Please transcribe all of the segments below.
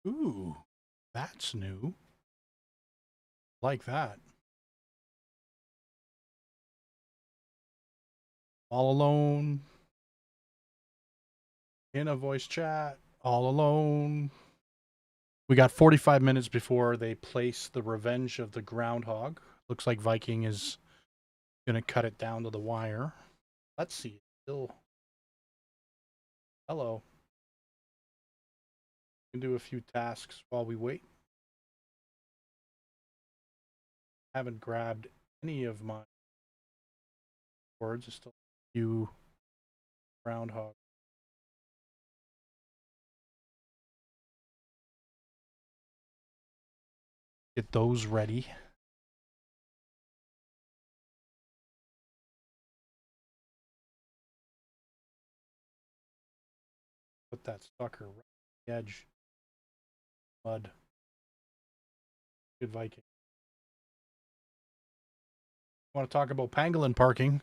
Ooh, that's new. Like that. All alone in a voice chat. All alone. We got 45 minutes before they place the Revenge of the Groundhog. Looks like Viking is going to cut it down to the wire. Let's see. Still. Hello. We can do a few tasks while we wait. Haven't grabbed any of my words. There's still a few Groundhog. Get those ready. Put that sucker right on the edge. Mud. Good Viking. Want to talk about pangolin parking?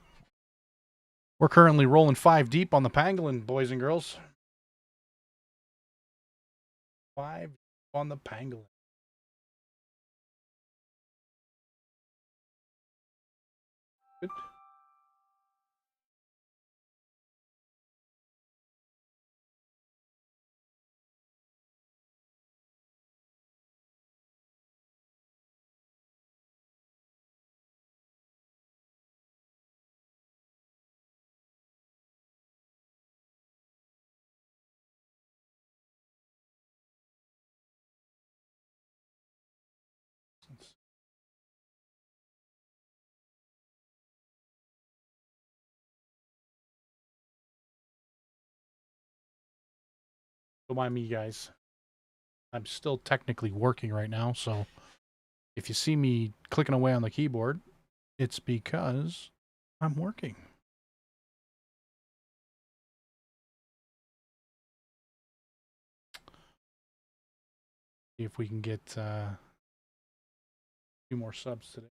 We're currently rolling 5 deep on the pangolin, boys and girls. 5 on the pangolin. Good. Don't mind me, guys. I'm still technically working right now, so if you see me clicking away on the keyboard, it's because I'm working. See if we can get a few more subs today.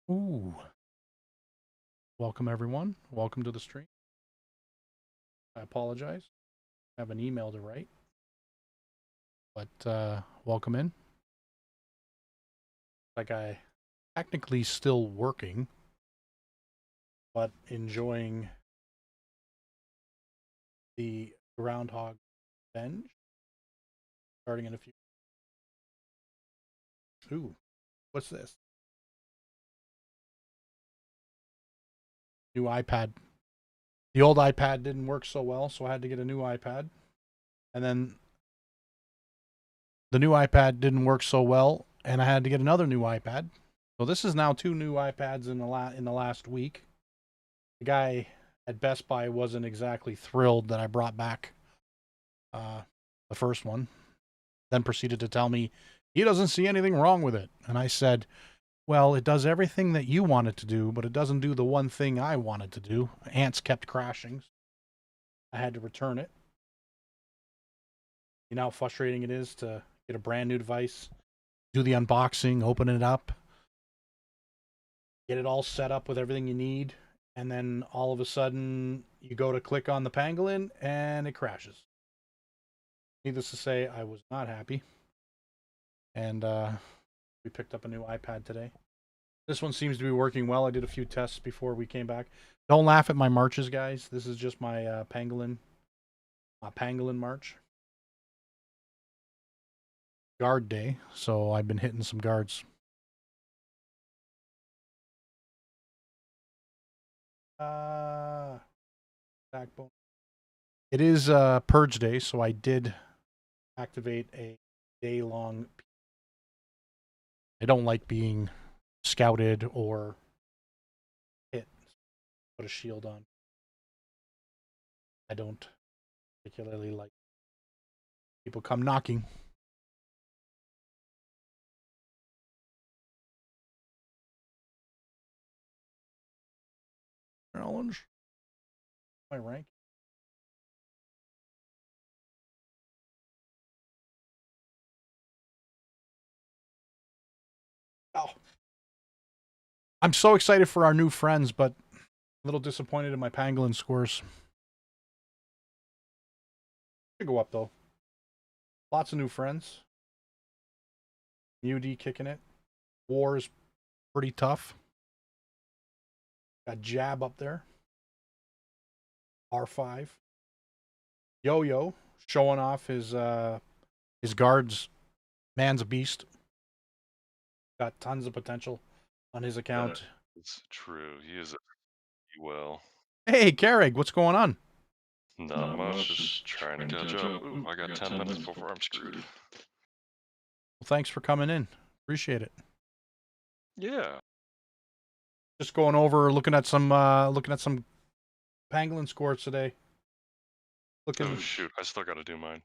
Ooh. Welcome, everyone. Welcome to the stream. I apologize. I have an email to write, but welcome in. Like I technically still working, but enjoying the Groundhog Revenge. Starting in a few. Ooh, what's this? New iPad. The old iPad didn't work so well, so I had to get a new iPad. And then the new iPad didn't work so well, and I had to get another new iPad. So this is now 2 new iPads in the last week. The guy at Best Buy wasn't exactly thrilled that I brought back the first one. Then proceeded to tell me he doesn't see anything wrong with it. And I said, well, it does everything that you want it to do, but it doesn't do the one thing I wanted to do. Ants kept crashing. I had to return it. You know how frustrating it is to get a brand new device, do the unboxing, open it up, get it all set up with everything you need, and then all of a sudden you go to click on the pangolin and it crashes. Needless to say, I was not happy. And we picked up a new iPad today. This one seems to be working well. I did a few tests before we came back. Don't laugh at my marches, guys. This is just my pangolin march. Guard day, so I've been hitting some guards. Backbone. It is purge day, so I did activate a day-long. I don't like being scouted or hit. Put a shield on. I don't particularly like people come knocking. challenge. My rank. Oh, I'm so excited for our new friends, but a little disappointed in my pangolin scores. Should go up though. Lots of new friends. UD kicking it. War is pretty tough. Got Jab up there. R5. Yo-Yo showing off his guards. Man's a beast. Got tons of potential on his account. It's true. He is well. Hey, Carrig, what's going on? Not much, just trying to catch up. Ooh, I got 10 minutes before I'm screwed. Well, thanks for coming in. Appreciate it. Yeah. Just going over, looking at some pangolin scores today. Looking. Oh shoot, I still gotta do mine.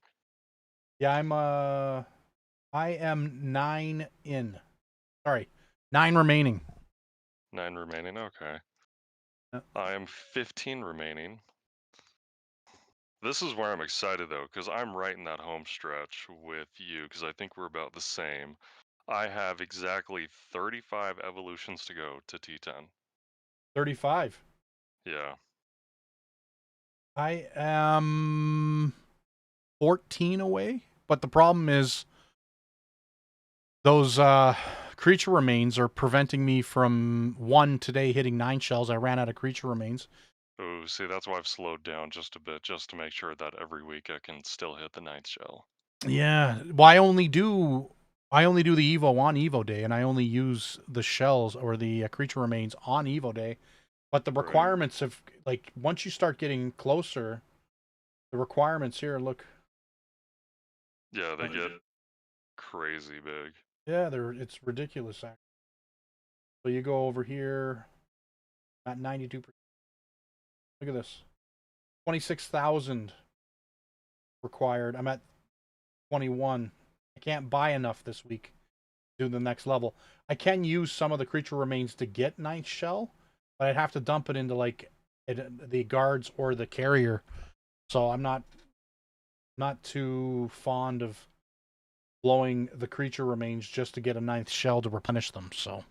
Yeah, I am 9 in. Sorry, 9 remaining. 9 remaining, okay. I am 15 remaining. This is where I'm excited though, because I'm right in that home stretch with you, because I think we're about the same. I have exactly 35 evolutions to go to T10. 35. Yeah. I am 14 away, but the problem is those creature remains are preventing me from one today hitting 9 shells. I ran out of creature remains. Oh, see, that's why I've slowed down just a bit, just to make sure that every week I can still hit the 9th shell. Yeah, well, I only do the Evo on Evo Day, and I only use the shells or the creature remains on Evo Day. But the Right. requirements of like once you start getting closer, the requirements here look. Yeah, they get crazy big. Yeah, it's ridiculous. Actually. So you go over here at 92%. Look at this, 26,000 required. I'm at 21. I can't buy enough this week to do the next level. I can use some of the creature remains to get ninth shell, but I'd have to dump it into like the guards or the carrier. So I'm not too fond of blowing the creature remains just to get a ninth shell to replenish them. So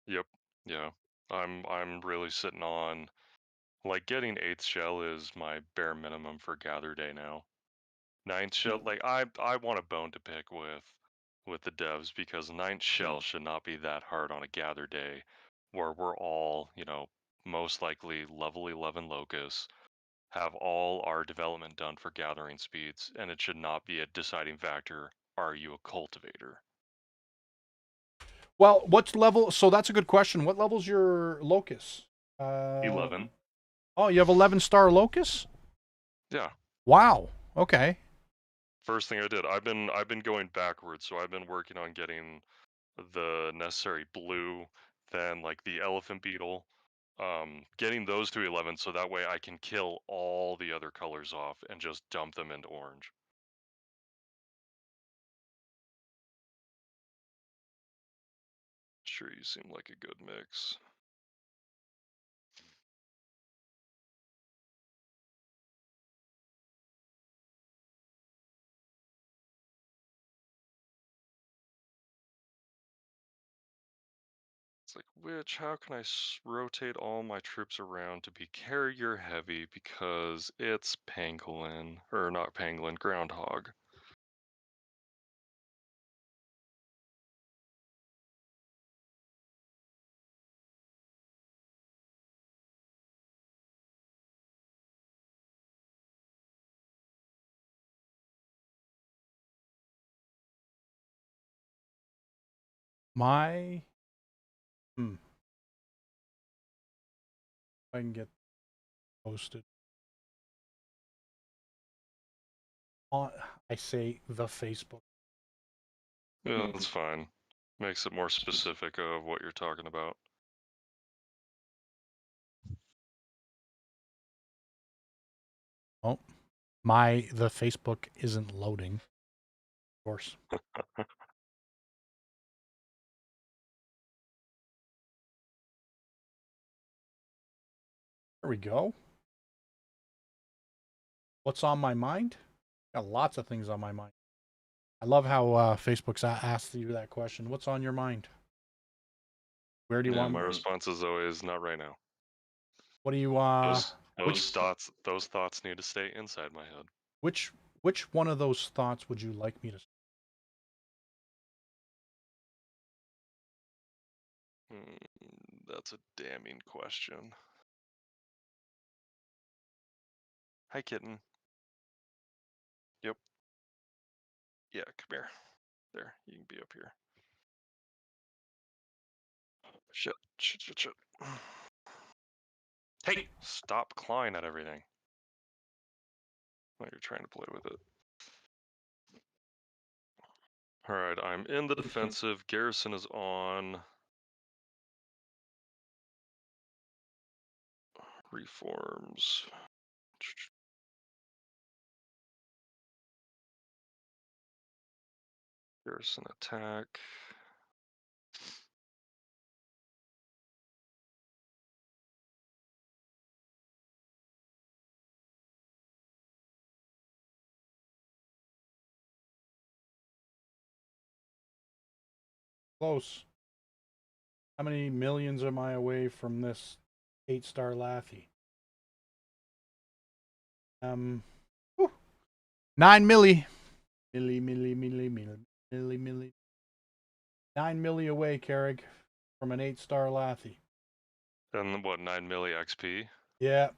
Yep. Yeah. I'm really sitting on like getting 8th shell is my bare minimum for gather day now. 9th shell, like I want a bone to pick with the devs because 9th shell should not be that hard on a gather day where we're all, most likely level 11 locusts, have all our development done for gathering speeds, and it should not be a deciding factor. Are you a cultivator? well, what's level? So that's a good question. What level's your locus? 11. Oh, you have 11-star locus. Yeah. Wow. Okay. First thing I did, I've been going backwards, so I've been working on getting the necessary blue, then like the elephant beetle, getting those to 11 so that way I can kill all the other colors off and just dump them into orange. Sure, you seem like a good mix. It's like, how can I rotate all my troops around to be carrier heavy because it's pangolin, or not pangolin, groundhog. My if I can get posted on. I say the Facebook. Yeah, that's fine. Makes it more specific of what you're talking about. Oh, the Facebook isn't loading. Of course. There we go. What's on my mind? Got lots of things on my mind. I love how Facebook's asked you that question. What's on your mind? Where do you Yeah, want? my response is always not right now. What do you Those thoughts need to stay inside my head. which one of those thoughts would you like me to? That's a damning question. Hi, kitten. Yep. Yeah, come here. There, you can be up here. Shit. Hey, stop clawing at everything. Well, you're trying to play with it. Alright, I'm in the defensive. Garrison is on. Reforms. Garrison attack. Close. How many millions am I away from this 8-star Lathy? Whew. 9 milli. Milli. 9 milli away, Carrig, from an 8-star Lathy. And what, 9 milli XP? Yeah,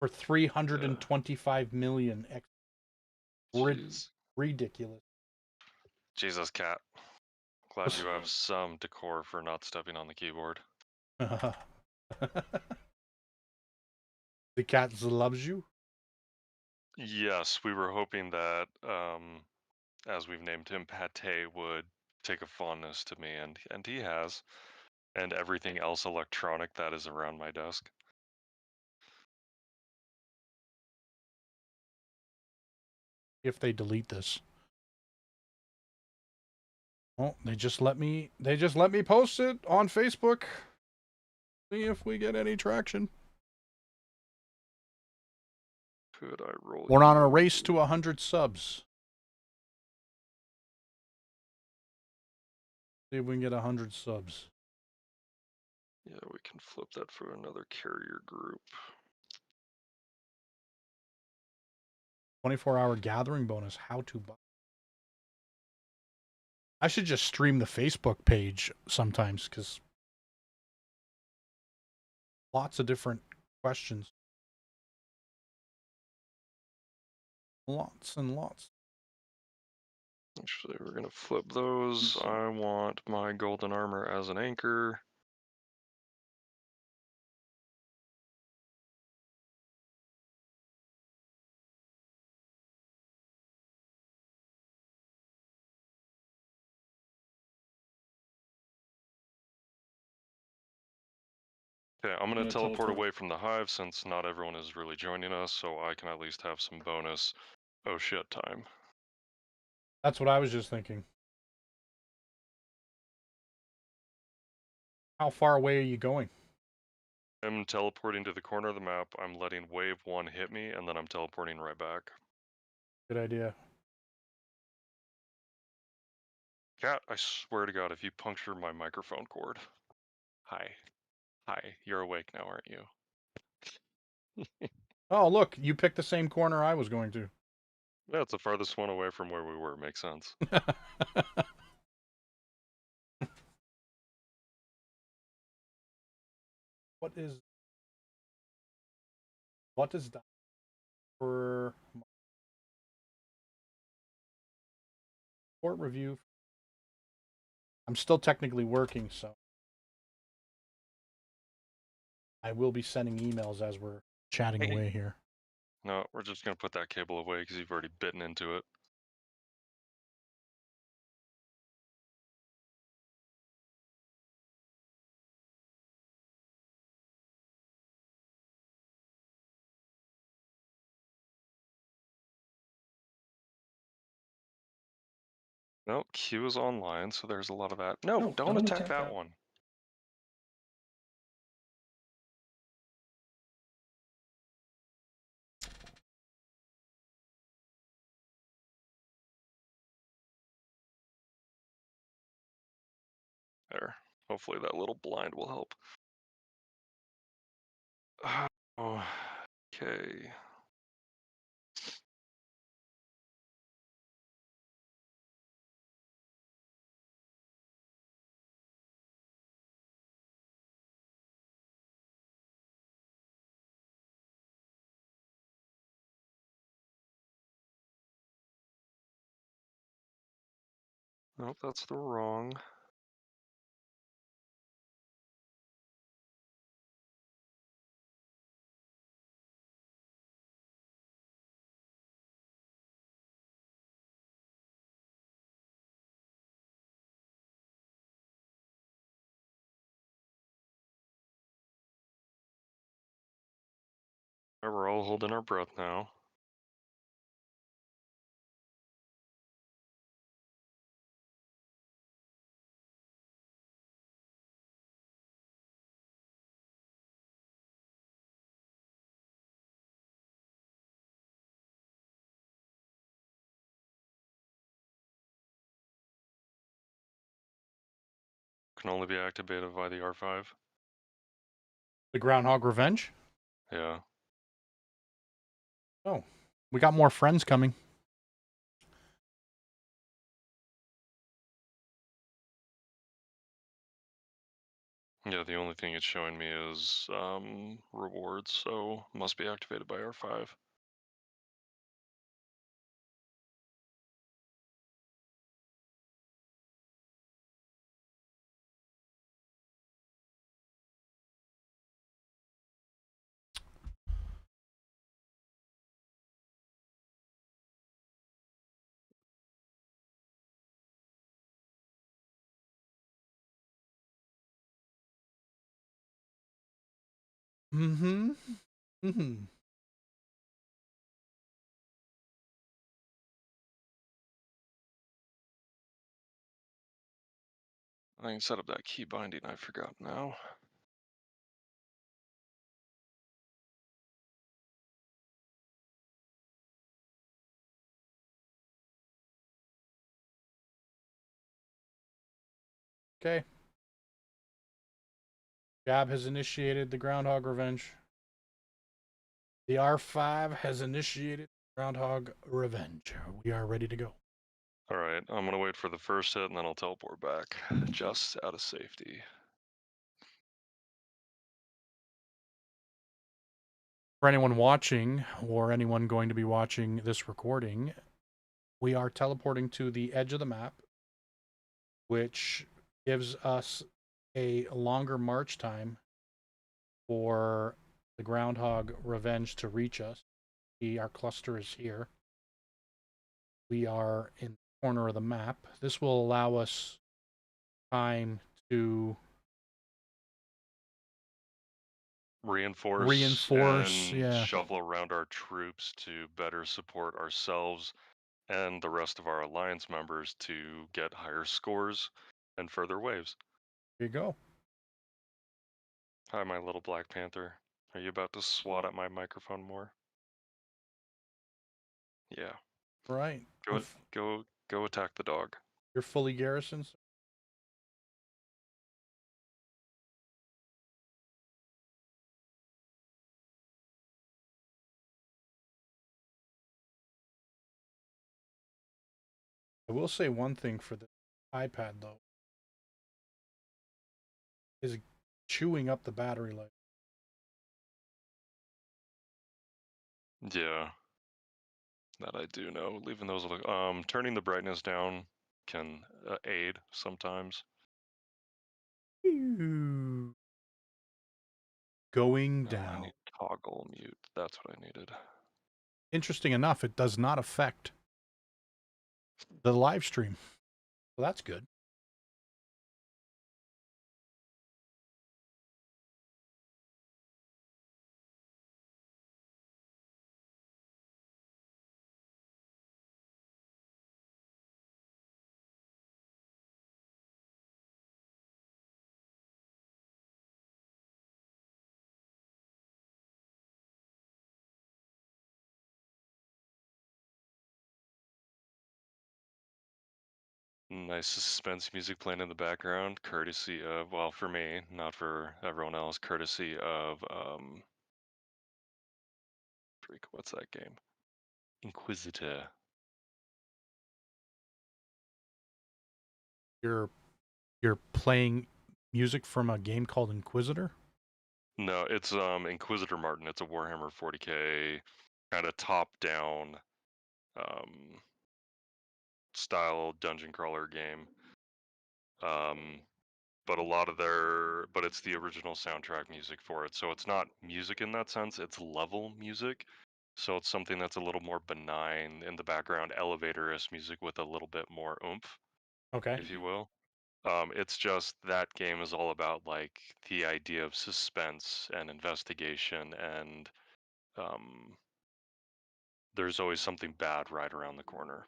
for 325 million. Jeez. Ridiculous. Jesus, cat. Glad you have some decor for not stepping on the keyboard. The cat loves you? Yes, we were hoping that, as we've named him, Pate would take a fondness to me, and he has, and everything else electronic that is around my desk. If they delete this. Oh, they just let me post it on Facebook. See if we get any traction. Could I roll We're on a you? race to 100 subs. See if we can get 100 subs. Yeah, we can flip that for another carrier group. 24-hour gathering bonus. How to buy. I should just stream the Facebook page sometimes because lots of different questions. Lots and lots. Actually, we're gonna flip those. I want my golden armor as an anchor. Okay, I'm gonna teleport away from the hive since not everyone is really joining us, so I can at least have some bonus oh shit time. That's what I was just thinking. How far away are you going? I'm teleporting to the corner of the map, I'm letting wave 1 hit me, and then I'm teleporting right back. Good idea. Cat, I swear to God, if you puncture my microphone cord. Hi. Hi, you're awake now, aren't you? Oh, look, you picked the same corner I was going to. Yeah, it's the farthest one away from where we were, makes sense. What is that for report review? I'm still technically working, so I will be sending emails as we're chatting away here. No, we're just gonna put that cable away because you've already bitten into it. No, Q is online, so there's a lot of that. No, don't attack that one. There. Hopefully that little blind will help. Oh, okay. Nope, that's the wrong. We're all holding our breath now. Can only be activated by the R5. The Groundhog Revenge? Yeah. Oh, we got more friends coming. Yeah, the only thing it's showing me is rewards, so must be activated by R5. Mm-hmm. Mm-hmm. I can set up that key binding, I forgot now. Okay. Gab has initiated the Groundhog Revenge. The R5 has initiated Groundhog Revenge. We are ready to go. Alright, I'm gonna wait for the first hit and then I'll teleport back, just out of safety. For anyone watching or anyone going to be watching this recording, we are teleporting to the edge of the map, which gives us a longer march time for the Groundhog Revenge to reach us. Our cluster is here. We are in the corner of the map. This will allow us time to Reinforce reinforce. and Yeah, shuffle around our troops to better support ourselves and the rest of our alliance members to get higher scores and further waves. here you go. Hi, my little Black Panther. Are you about to swat at my microphone more? Yeah. Right. Go attack the dog. You're fully garrisoned. I will say one thing for the iPad though, is chewing up the battery life. Yeah, that I do know. Leaving those, turning the brightness down can aid sometimes. Going Oh, I down. need toggle mute. That's what I needed. Interesting enough, it does not affect the live stream. Well, that's good. Nice suspense music playing in the background, courtesy of, well, for me, not for everyone else, courtesy of, what's that game? Inquisitor. You're you're playing music from a game called Inquisitor? No, it's Inquisitor Martin. It's a Warhammer 40K kind of top-down um, style dungeon crawler game. Um, but a lot of but it's the original soundtrack music for it. So it's not music in that sense, it's level music. So it's something that's a little more benign in the background, elevator-esque music with a little bit more oomph, Okay. if you will. It's just that game is all about like the idea of suspense and investigation, and um, there's always something bad right around the corner.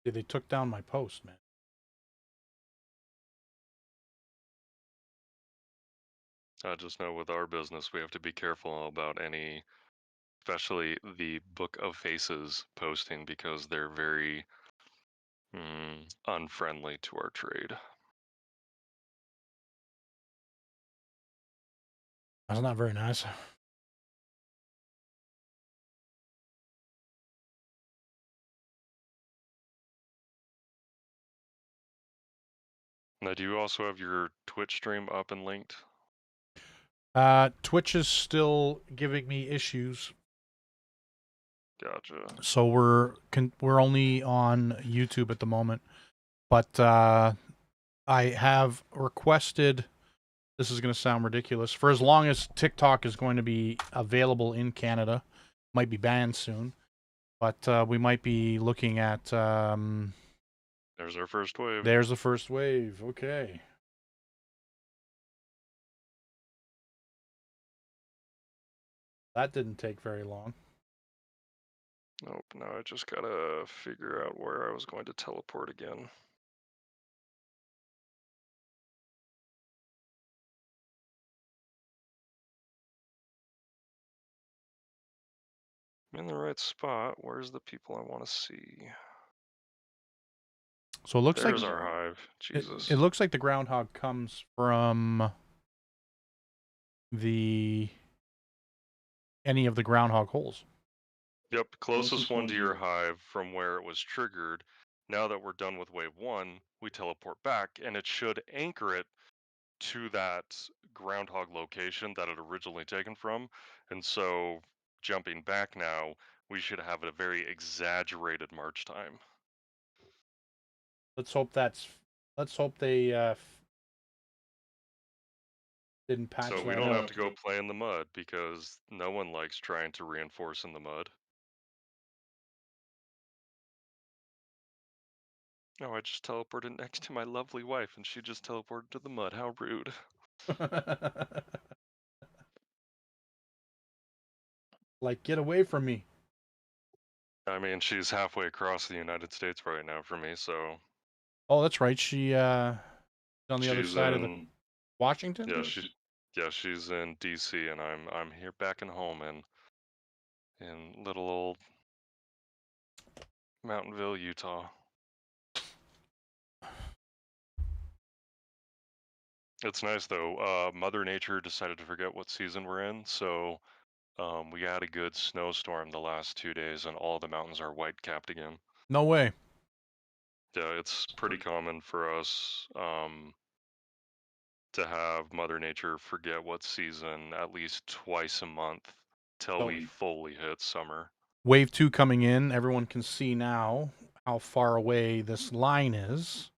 Dude, they took down my post, man. I just know with our business, we have to be careful about any, especially the Book of Faces posting, because they're very unfriendly to our trade. That's not very nice. Now, do you also have your Twitch stream up and linked? Twitch is still giving me issues, Gotcha. so we're only on YouTube at the moment. But I have requested. This is going to sound ridiculous. For as long as TikTok is going to be available in Canada, might be banned soon, but we might be looking at. There's our first wave. There's the first wave. Okay. That didn't take very long. Nope, now I just gotta figure out where I was going to teleport again. I'm in the right spot. Where's the people I want to see? So it looks like There's our hive. it Jesus. looks like the groundhog comes from the any of the groundhog holes. Yep, closest one to your hive from where it was triggered. Now that we're done with wave one, we teleport back, and it should anchor it to that groundhog location that it originally taken from. And so, jumping back now, we should have a very exaggerated march time. Let's hope that's. Let's hope they didn't patch So we that don't have out. to go play in the mud because no one likes trying to reinforce in the mud. No, I just teleported next to my lovely wife and she just teleported to the mud. How rude. Like, get away from me. I mean, she's halfway across the United States right now for me, so Oh, that's right. She on the other she's side of the in Washington. yeah, she's in DC and I'm here back in home in little old Mountainville, Utah. It's nice though. Mother Nature decided to forget what season we're in, so we had a good snowstorm the last 2 days, and all the mountains are white capped again. No way. Yeah, it's pretty common for us to have Mother Nature forget what season at least twice a month till So we fully hit summer. wave two coming in. Everyone can see now how far away this line is.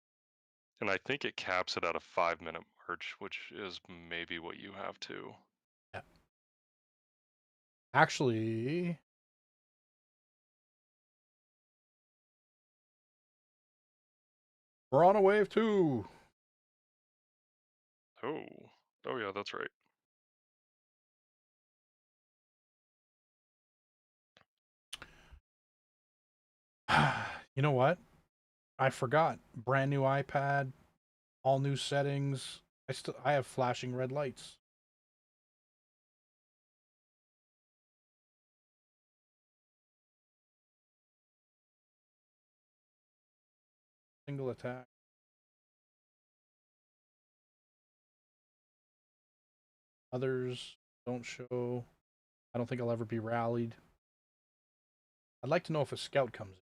And I think it caps it at a 5 minute march, which is maybe what you have too. Yeah. Actually, we're on a wave two. Oh, oh yeah, that's right. You know what? I forgot. Brand new iPad, All new settings. I have flashing red lights. Single attack. Others don't show. I don't think I'll ever be rallied. I'd like to know if a scout comes in.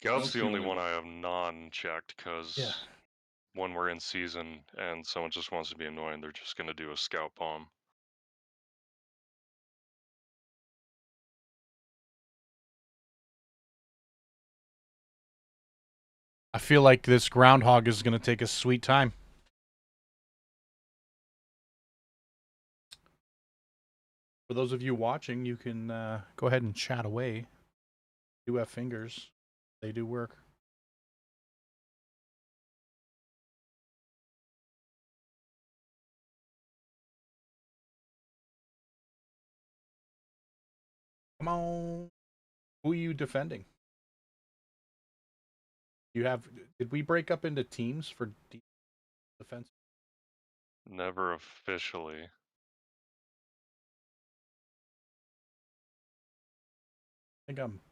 Scout's the only one I have non-checked Yeah. because when we're in season and someone just wants to be annoying, they're just gonna do a scout bomb. I feel like this Groundhog is going to take a sweet time. For those of you watching, you can go ahead and chat away. You have fingers. They do work. Come on. Who are you defending? You have. Did we break up into teams for defense? Never officially. I think I'm.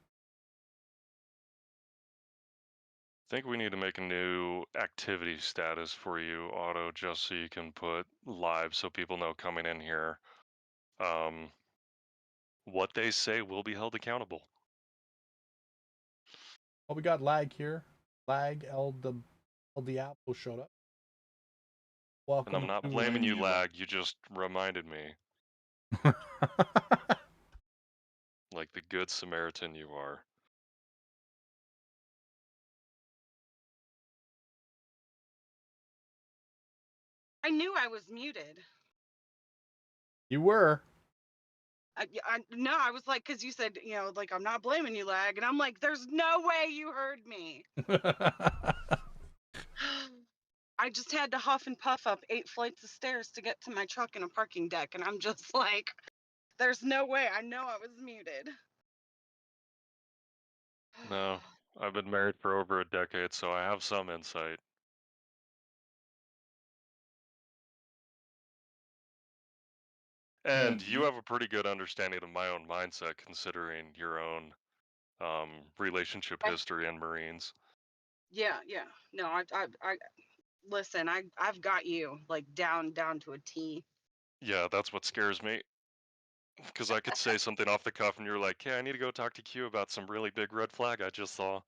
Think we need to make a new activity status for you, Otto, just so you can put live so people know coming in here. What they say will be held accountable. Oh, we got lag here. Lag. El Diablo showed up. And I'm Welcome not to. blaming you, lag. You just reminded me, like the good Samaritan you are. I knew I was muted. You were. No, I was like, because you said, like, I'm not blaming you, lag. And I'm like, there's no way you heard me. I just had to huff and puff up 8 flights of stairs to get to my truck in a parking deck. And I'm just like, there's no way. I know I was muted. No, I've been married for over a decade, so I have some insight. And you have a pretty good understanding of my own mindset, considering your own relationship history in Marines. Yeah. No, I listen, I've got you like down to a T. Yeah, that's what scares me. Because I could say something off the cuff and you're like, hey, I need to go talk to Q about some really big red flag I just saw.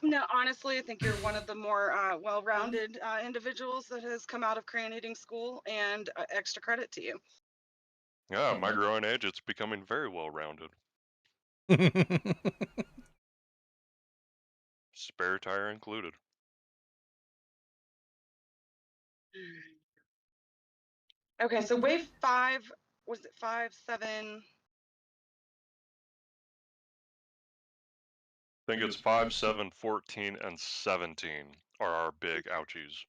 No, honestly, I think you're one of the more well-rounded individuals that has come out of crayon eating school, and extra credit to you. Yeah, at my growing age, it's becoming very well rounded. Spare tire included. Okay, so wave 5, was it 5, 7? I think it's 5, 7, 14, and 17 are our big ouchies.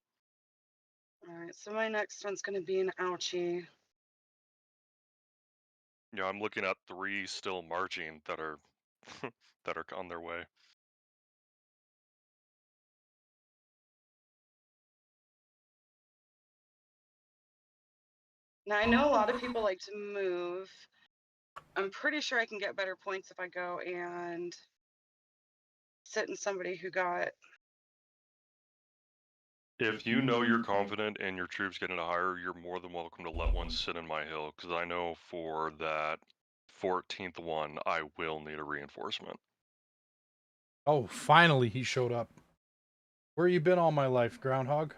All right, so my next one's going to be an ouchie. Yeah, I'm looking at 3 still marching that are that are on their way. Now, I know a lot of people like to move. I'm pretty sure I can get better points if I go and sit in somebody who got... If you know you're confident in your troops getting a higher, you're more than welcome to let one sit in my hill, because I know for that 14th one, I will need a reinforcement. Oh, finally he showed up. Where you been all my life, Groundhog?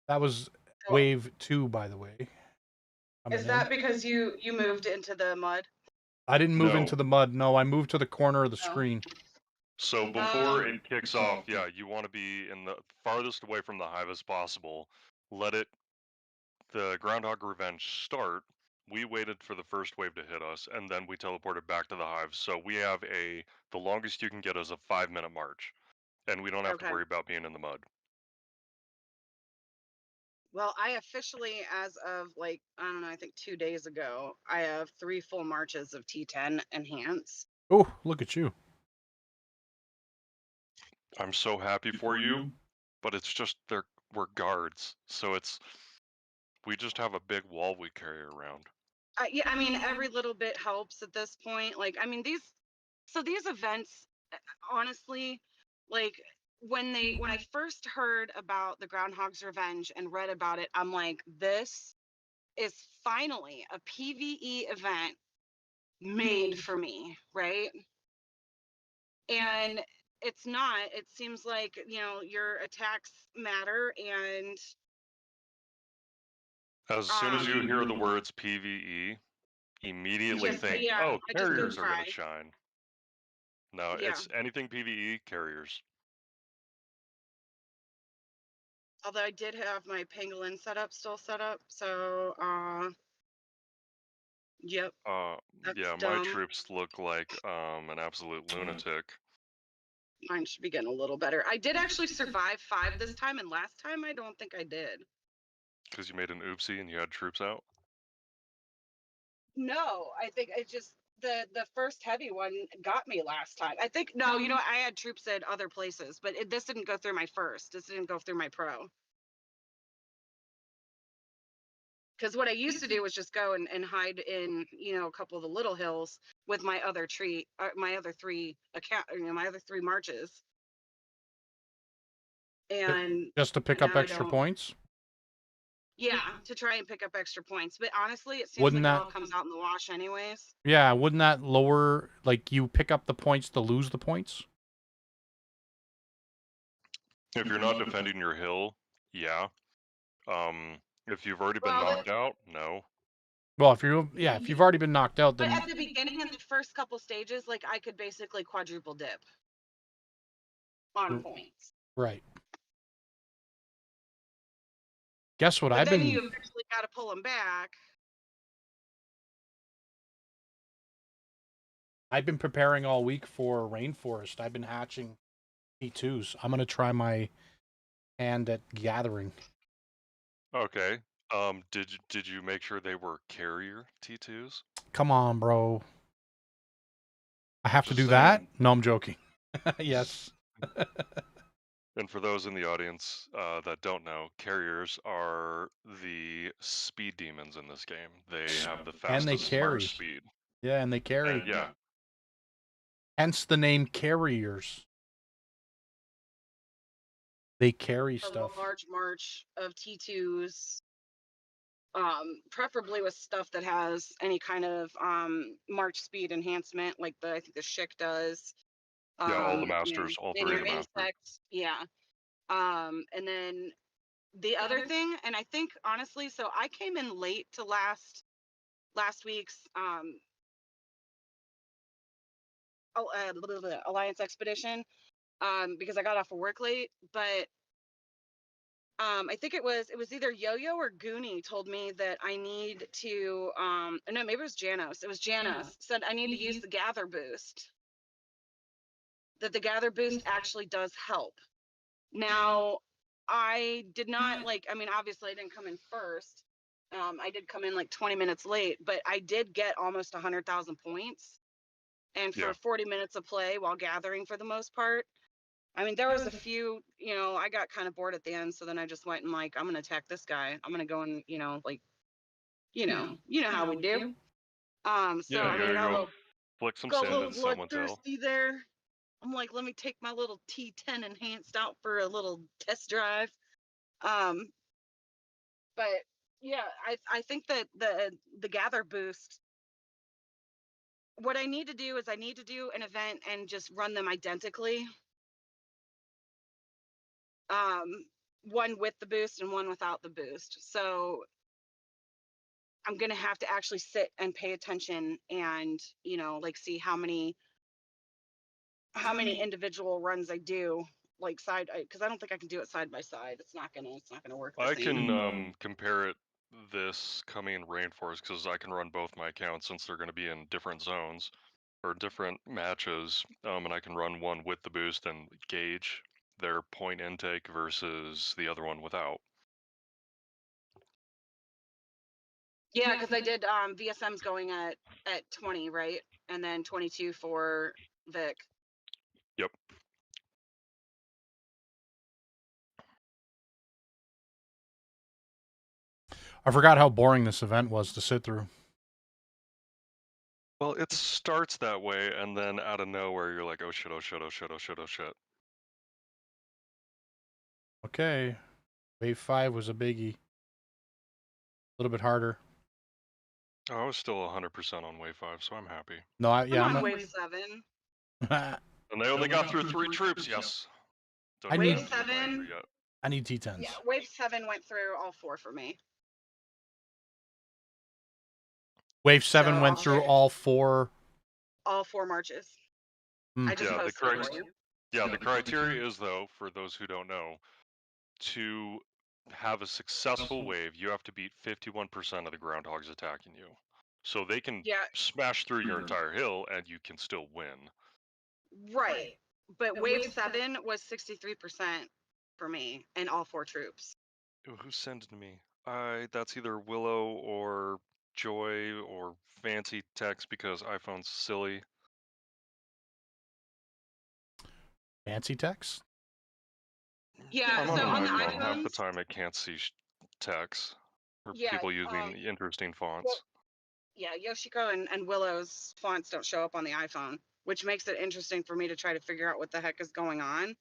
That was wave 2, by the way. Is that because you moved into the mud? I didn't move No. into the mud. No, I moved to the corner of the screen. So before it kicks off, yeah, you want to be in the farthest away from the hive as possible. Let the Groundhog Revenge start. We waited for the first wave to hit us, and then we teleported back to the hive. So we have the longest you can get is a 5-minute march, and we don't have to worry about being in the mud. Well, I officially, as of like, I don't know, I think 2 days ago, I have 3 full marches of T10 enhanced. Oh, look at you. I'm so happy for you, but it's just we're guards, so we just have a big wall we carry around. Yeah, I mean, every little bit helps at this point. Like, I mean, these events, honestly, like when I first heard about the Groundhog's Revenge and read about it, I'm like, this is finally a PvE event made for me, right? And it's not. It seems like, your attacks matter, and As soon as you hear the words PvE, immediately think, yeah, oh, I just go carriers are going to cry. shine. No, Yeah. it's anything PvE, carriers. Although I did have my pangolin setup still set up, so yep, Uh, that's yeah, my dumb. troops look like an absolute lunatic Mine should be getting a little better. I did actually survive 5 this time, and last time I don't think I did. because you made an oopsie and you had troops out. No, I think it just the first heavy one got me last time. I think no, I had troops at other places, but this didn't go through my first. This didn't go through my pro. Because what I used to do was just go and hide in, a couple of the little hills with my other 3 account, my other 3 marches. And Just to pick up now I extra don't. points? Yeah, to try and pick up extra points. But honestly, it seems Wouldn't like it that, all comes out in the wash anyways. yeah, wouldn't that lower, like, you pick up the points to lose the points? If you're not defending your hill, yeah. If you've already been Well, knocked out, no. Well, if you've already been knocked out, but then at the beginning, in the first couple stages, like I could basically quadruple dip on points. right. Guess what But I've then you been eventually got to pull them back. preparing all week for rainforest. I've been hatching T2s. I'm gonna try my hand at gathering. Okay. Did you make sure they were carrier T2s? Come on, bro. I have to Just do that? saying. No, I'm joking. Yes. And for those in the audience that don't know, carriers are the speed demons in this game. They have the And they fastest carry. march speed. Yeah, and they carry. Yeah. Hence the name carriers. They carry A stuff. large march of T2s, preferably with stuff that has any kind of march speed enhancement, like I think the Schick does. Yeah, all the masters, all And 3 of your the masters. insects, yeah. And then the other thing, and I think honestly, so I came in late to last week's Alliance expedition, because I got off of work late, but I think it was either Yo-Yo or Goonie told me that I need to no, maybe it was Janos. It was Janos said I need to use the gather boost. That the gather boost actually does help. Now, I did not I mean, obviously I didn't come in first. I did come in like 20 minutes late, but I did get almost 100,000 points. And for Yeah. 40 minutes of play while gathering for the most part, I mean, there was a few, I got kind of bored at the end. So then I just went and I'm going to attack this guy. I'm going to go and, how we do. So Yeah, I you mean, gotta I got go flick some got a sand little in someone's hill. bloodthirsty there. I'm like, let me take my little T10 enhanced out for a little test drive. Um, but yeah, I think that the gather boost. What I need to do is I need to do an event and just run them identically. Um, one with the boost and one without the boost. So I'm gonna have to actually sit and pay attention and see how many individual runs I do side because I don't think I can do it side by side. It's not gonna work the I same. can compare it this coming rainforest because I can run both my accounts since they're going to be in different zones or different matches, and I can run one with the boost and gauge their point intake versus the other one without. Yeah, because I did VSM's going at 20, right? And then 22 for Vic. Yep. I forgot how boring this event was to sit through. Well, it starts that way, and then out of nowhere, you're like, oh shit, oh shit, oh shit, oh shit, oh shit. Okay. Wave 5 was a biggie. A little bit harder. I was still 100% on wave 5, so I'm happy. No, I'm on wave 7. And they only got through 3 troops, yes. Don't I get need- them to the reminder yet. I need T10s. Yeah, wave 7 went through all 4 for me. Wave 7 So went I'll through share- all 4. All 4 marches. Hmm. I just Yeah, posted it for you. the criteria is, though, for those who don't know, to have a successful wave, you have to beat 51% of the groundhogs attacking you. So they can Yeah, smash through your entire hill, and you can still win. right. But wave 7 was 63% for me and all 4 troops. Who sent it to me? That's either Willow or Joy or Fancy Text because iPhone's silly. Fancy text? Yeah, I'm so on the iPhone. Half the iPhones, time I can't see text or yeah, people using interesting fonts. well, yeah, Yoshiko and Willow's fonts don't show up on the iPhone, which makes it interesting for me to try to figure out what the heck is going on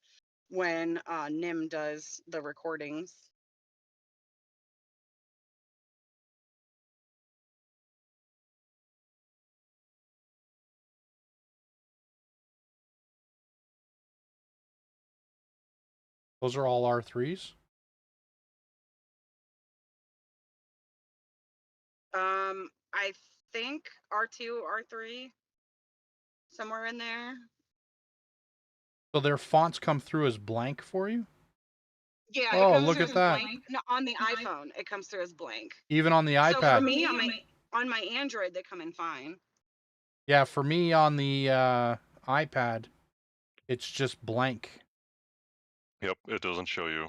when Nim does the recordings. Those are all R3s? I think R2, R3, somewhere in there. So their fonts come through as blank for you? Yeah, Oh, it comes look through at as that. blank. No, on the iPhone, it comes through as blank. Even on the So for iPad. me, on my Android, they come in fine. Yeah, for me on the iPad, it's just blank. Yep, it doesn't show you.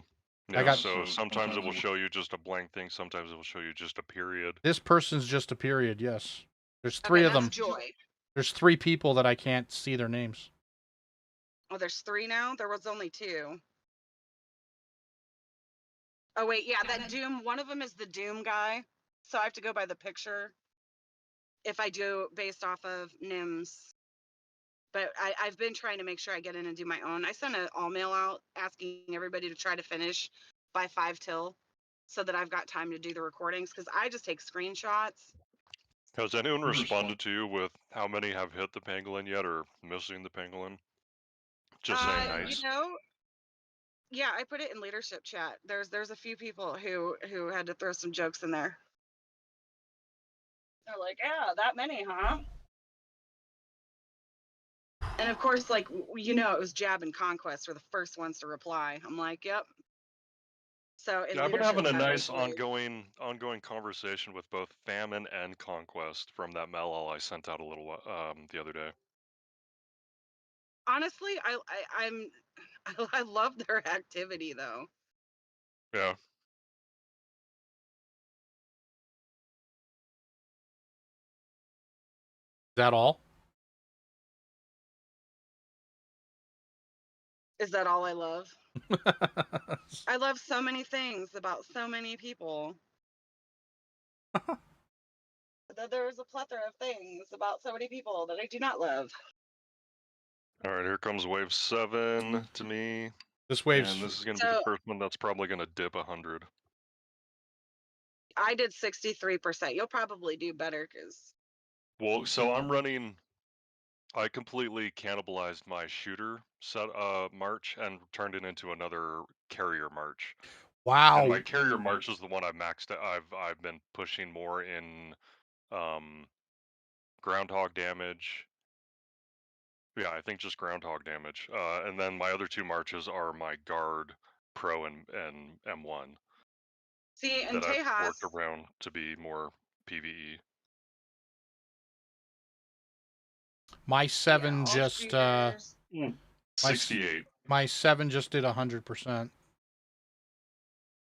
I Yeah, got- so sometimes it will show you just a blank thing, sometimes it will show you just a period. This person's just a period, yes. There's 3 Okay, of that's them. Joy. There's 3 people that I can't see their names. Oh, there's 3 now? There was only 2. Oh, wait, yeah, that Doom, one of them is the Doom guy. So I have to go by the picture if I do based off of Nim's. But I've been trying to make sure I get in and do my own. I sent an all mail out asking everybody to try to finish by 5 till so that I've got time to do the recordings because I just take screenshots. Has anyone responded to you with how many have hit the pangolin yet or missing the pangolin? Just saying nice. You know, yeah, I put it in leadership chat. There's a few people who had to throw some jokes in there. They're like, yeah, that many, huh? And of course, like, you know, it was Jab and Conquest were the first ones to reply. I'm like, yep. So in Yeah, I've been having a chat, nice hopefully- ongoing conversation with both Famine and Conquest from that mail I sent out a little the other day. Honestly, I'm I love their activity though. Yeah. Is that all? Is that all I love? I love so many things about so many people. There's a plethora of things about so many people that I do not love. All right, here comes wave 7 to me. This wave's... And this is going to be the first one that's probably going to dip 100. I did 63%. You'll probably do better because... Well, so I'm running... I completely cannibalized my shooter set march and turned it into another carrier march. Wow. And my carrier march is the one I've maxed out. I've been pushing more in groundhog damage. Yeah, I think just groundhog damage. And then my other 2 marches are my guard pro and M1. See, in that I've Tejas, worked around to be more PvE. My 7 all just shooters. 68. my 7 just did 100%.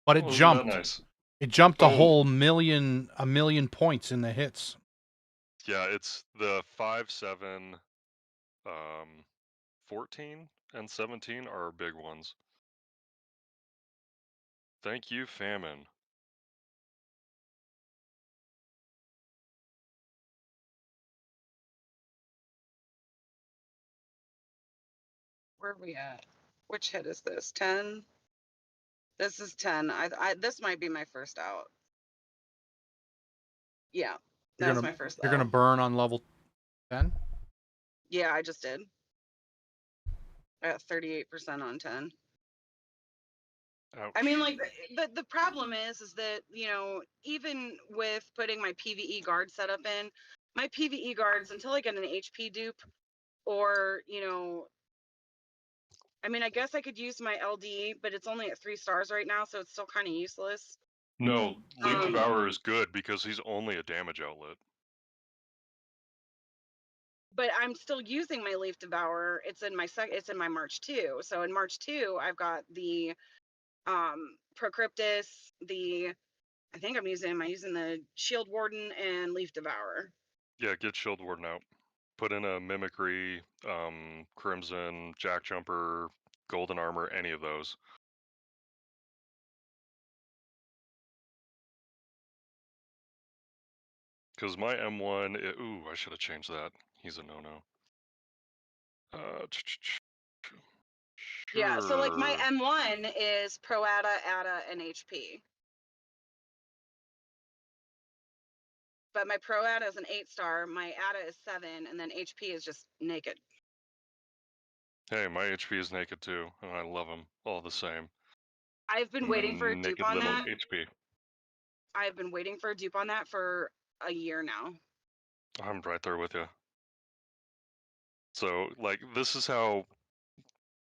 But it Well, isn't jumped. that nice? It jumped a Oh. whole million points in the hits. Yeah, it's the 5, 7, 14, and 17 are big ones. Thank you, famine. Where are we at? Which hit is this? 10? This is 10. This might be my first out. Yeah, that's my first You're gonna out. burn on level 10. Yeah, I just did. I got 38% on 10. Ouch. I mean, like, the problem is that, you know, even with putting my PvE guard setup in, my PvE guards, until I get an HP dupe, or, you know, I mean, I guess I could use my LD, but it's only at 3 stars right now, so it's still kind of useless. No, Leaf Devourer is good because he's only a damage outlet. But I'm still using my Leaf Devourer. It's in my March 2. So in March 2, I've got the Procryptus, I think am I using the Shield Warden and Leaf Devourer. Yeah, get Shield Warden out. Put in a Mimicry, Crimson, Jack Jumper, Golden Armor, any of those. Because my M1, ooh, I should have changed that. He's a no-no. Yeah, so like my Sure. M1 is Pro ADA, and HP. But my Pro ADA is an 8-star, my ADA is 7, and then HP is just naked. Hey, my HP is naked too, and I love him all the same. I've been waiting for a dupe Naked on little that. HP. I've been waiting for a dupe on that for a year now. I'm right there with you. So, like, this is how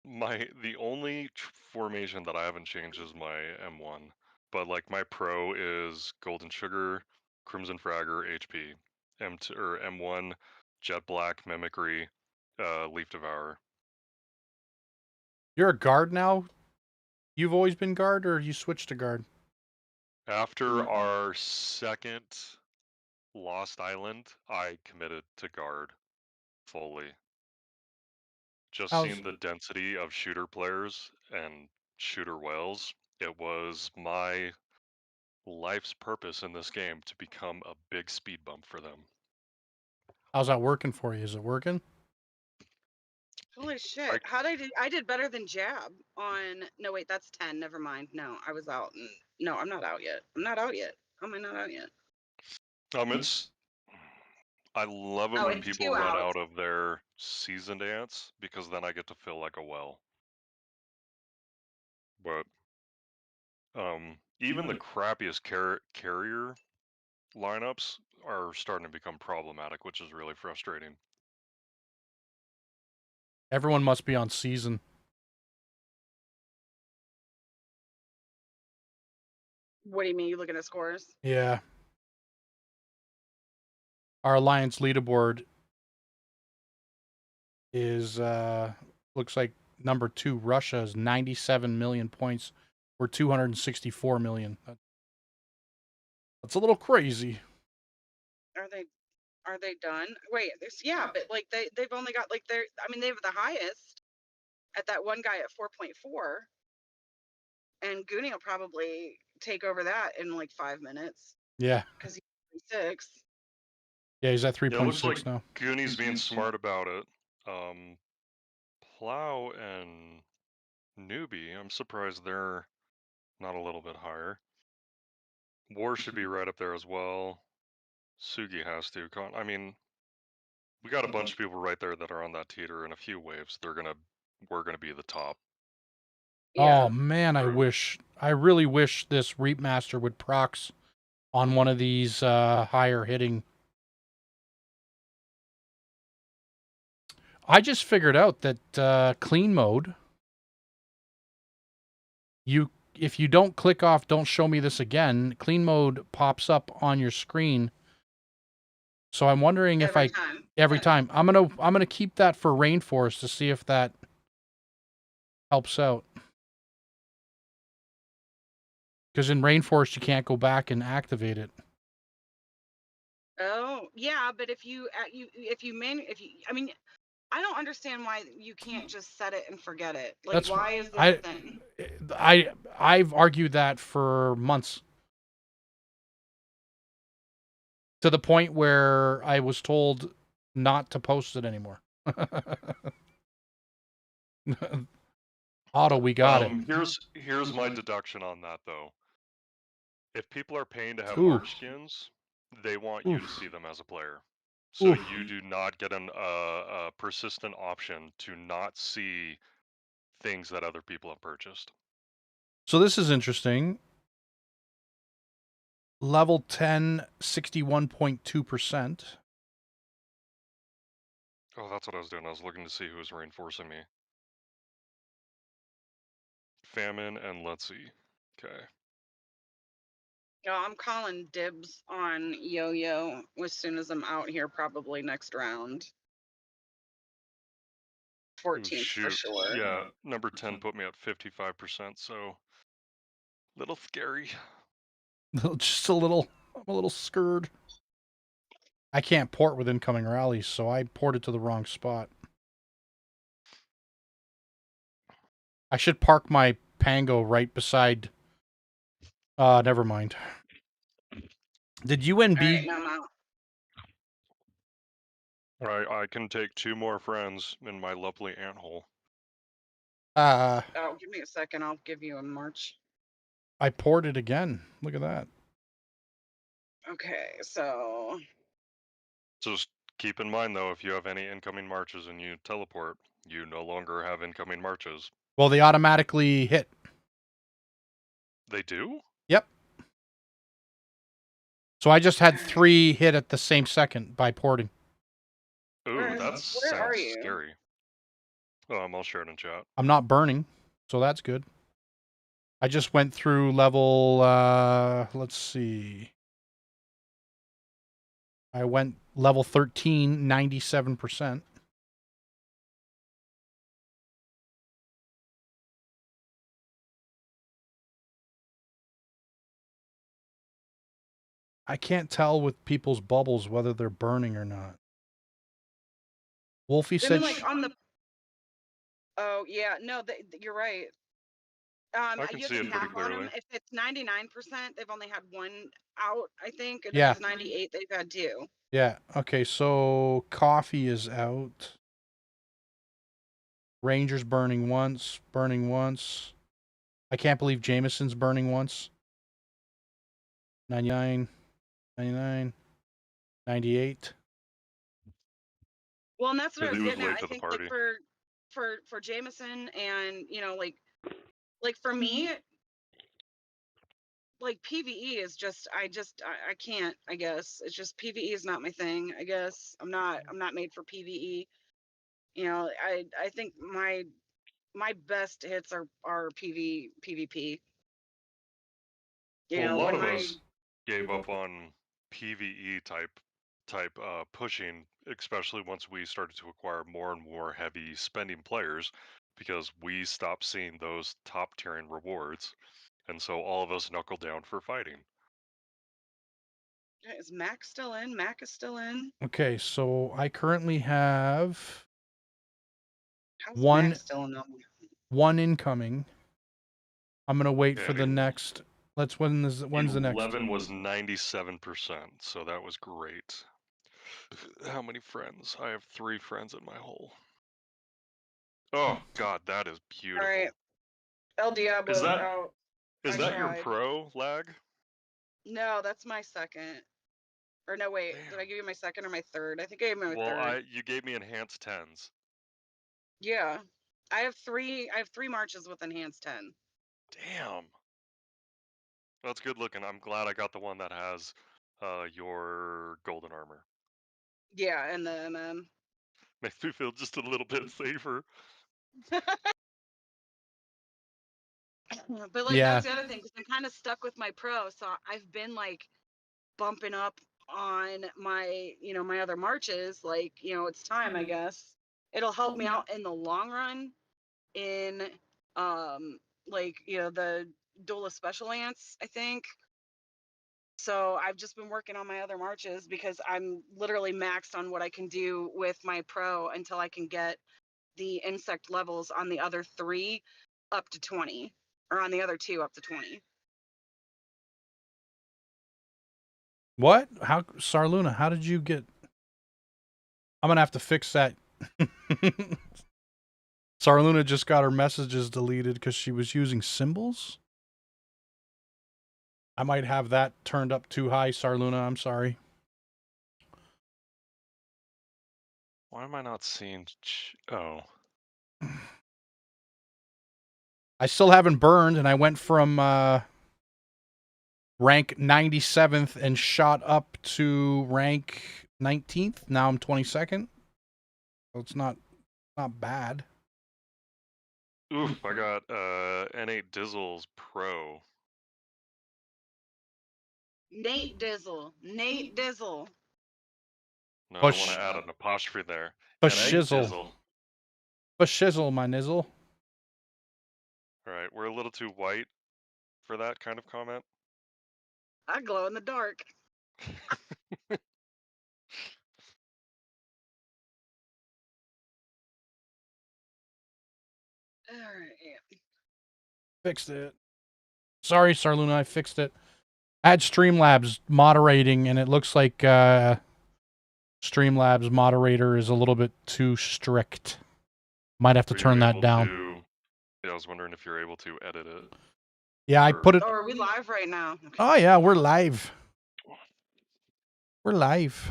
the only formation that I haven't changed is my M1. But like my Pro is Golden Sugar, Crimson Fragger, HP. M2 or M1, Jet Black, Mimicry, Leaf Devourer. You're a guard now? You've always been guard, or you switched to guard? After our second Lost Island, I committed to guard fully. Just seeing the density of shooter players and shooter whales, it was my life's purpose in this game to become a big speed bump for them. How's that working for you? Is it working? Holy shit. I did better than Jab on, no, wait, that's 10. Never mind. No, I was out. No, I'm not out yet. I'm not out yet. How am I not out yet? I love it Oh, when it's people 2 run out. out of their seasoned ants because then I get to feel like a well. But even the crappiest carrier lineups are starting to become problematic, which is really frustrating. Everyone must be on season. What do you mean? You looking at scores? Yeah. Our alliance leaderboard is looks like number 2 Russia is 97 million points. We're 264 million. That's a little crazy. Are they done? Wait, but like they've only got like they have the highest at that one guy at 4.4, and Goonie will probably take over that in like 5 minutes. Yeah. Because he's 6. Yeah, he's at 3.6 it looks like now. Goonies being smart about it. Plow and Newbie, I'm surprised they're not a little bit higher. War should be right up there as well. Sugi has to. I mean, we got a bunch of people right there that are on that teeter. In a few waves, we're gonna be the top. Yeah. Oh man, I really wish this Reap Master would procs on one of these higher hitting. I just figured out that clean mode, if you don't click off "Don't show me this again," clean mode pops up on your screen. So I'm wondering if every time I'm gonna keep that for Rainforest to see if that helps out. Because in Rainforest, you can't go back and activate it. Oh, yeah, but if you I mean, I don't understand why you can't just set it and forget it. Like, That's why is this I, a thing? I've argued that for months. To the point where I was told not to post it anymore. Otto, we got it. Here's my deduction on that though. If people are paying to have Ooh. March skins, they want you to Oof. see them as a player. So Oof. you do not get a persistent option to not see things that other people have purchased. So this is interesting. Level 10, 61.2%. Oh, that's what I was doing. I was looking to see who was reinforcing me. Famine and let's see. Okay. No, I'm calling dibs on Yo-Yo as soon as I'm out here, probably next round. Ooh, 14th for shoot. sure. Yeah, number 10 put me at 55%, so little scary. Just a little. I'm a little scared. I can't port with incoming rallies, so I ported to the wrong spot. I should park my Pango right beside. Never mind. Did UNB? All right, now I'm out. Alright, I can take 2 more friends in my lovely anthole. Oh, give me a second. I'll give you a march. I ported again. Look at that. Okay, so Just keep in mind though, if you have any incoming marches and you teleport, you no longer have incoming marches. Well, they automatically hit. They do? Yep. So I just had 3 hit at the same second by porting. Ooh, that where are sounds you? scary. I'll share it in chat. I'm not burning, so that's good. I just went through level, let's see. I went level 13, 97%. I can't tell with people's bubbles whether they're burning or not. Wolfie I said, mean, like on the. Oh yeah, no, you're right. I can You have see the it pretty cap on them. clearly. If it's 99%, they've only had one out, I think. And Yeah. if it's 98, they've had 2. Yeah. Okay. So coffee is out. Rangers burning once. Burning once. I can't believe Jameson's burning once. 99. 99. 98. Well, and that's what I Maybe was he was getting at. late I to the think like party. for Jameson and like for me, like PVE is just I can't, I guess. It's just PVE is not my thing, I guess. I'm not made for PVE. I think my best hits are PvP. Well, a lot When of my us gave up on PvE type pushing, especially once we started to acquire more and more heavy spending players, because we stopped seeing those top tiering rewards, and so all of us knuckled down for fighting. is Mac still in? Mac is still in. Okay. So I currently have How's one Mac still in? one incoming. I'm gonna wait for Okay. the next. When's the next? 11 was 97%, so that was great. How many friends? I have 3 friends in my hole. Oh god, that is All beautiful. right, El Is Diablo's that out. is I that your tried. pro lag? No, that's my second. Or no, wait. Did I Damn. give you my second or my third? I think I gave you my Well, third. you gave me enhanced 10s. Yeah. I have 3 marches with enhanced 10. Damn. That's good looking. I'm glad I got the one that has your golden armor. Yeah, and then Makes me feel just a little bit safer. but like Yeah. that's the other thing because I'm kind of stuck with my pro, so I've been like bumping up on my other marches. Like it's time, I guess. It'll help me out in the long run in like the Duelist Special Ants, I think. So I've just been working on my other marches because I'm literally maxed on what I can do with my pro until I can get the insect levels on the other 3 up to 20, or on the other 2 up to 20. What? How, Sarluna? How did you get? I'm gonna have to fix that. Sarluna just got her messages deleted because she was using symbols. I might have that turned up too high, Sarluna. I'm sorry. Why am I not seeing? Oh, I still haven't burned, and I went from rank 97th and shot up to rank 19th. Now I'm 22nd. So it's not bad. oof! I got N8 Dizzle's Pro. Nate Dizzle. Nate Dizzle. No, I want Push, to add an apostrophe there. push N8 shizzle, Dizzle. push shizzle, my nizzle. All right, we're a little too white for that kind of comment. I glow in the dark. All right. Fixed it. Sorry, Sarluna, I fixed it. I had Streamlabs moderating, and it looks like Streamlabs moderator is a little bit too strict. Might have to Are you turn that able down. to? Yeah, I was wondering if you're able to edit it. Yeah, I Or- put it. Oh, are we live right now? Okay. Oh yeah, we're live. We're live.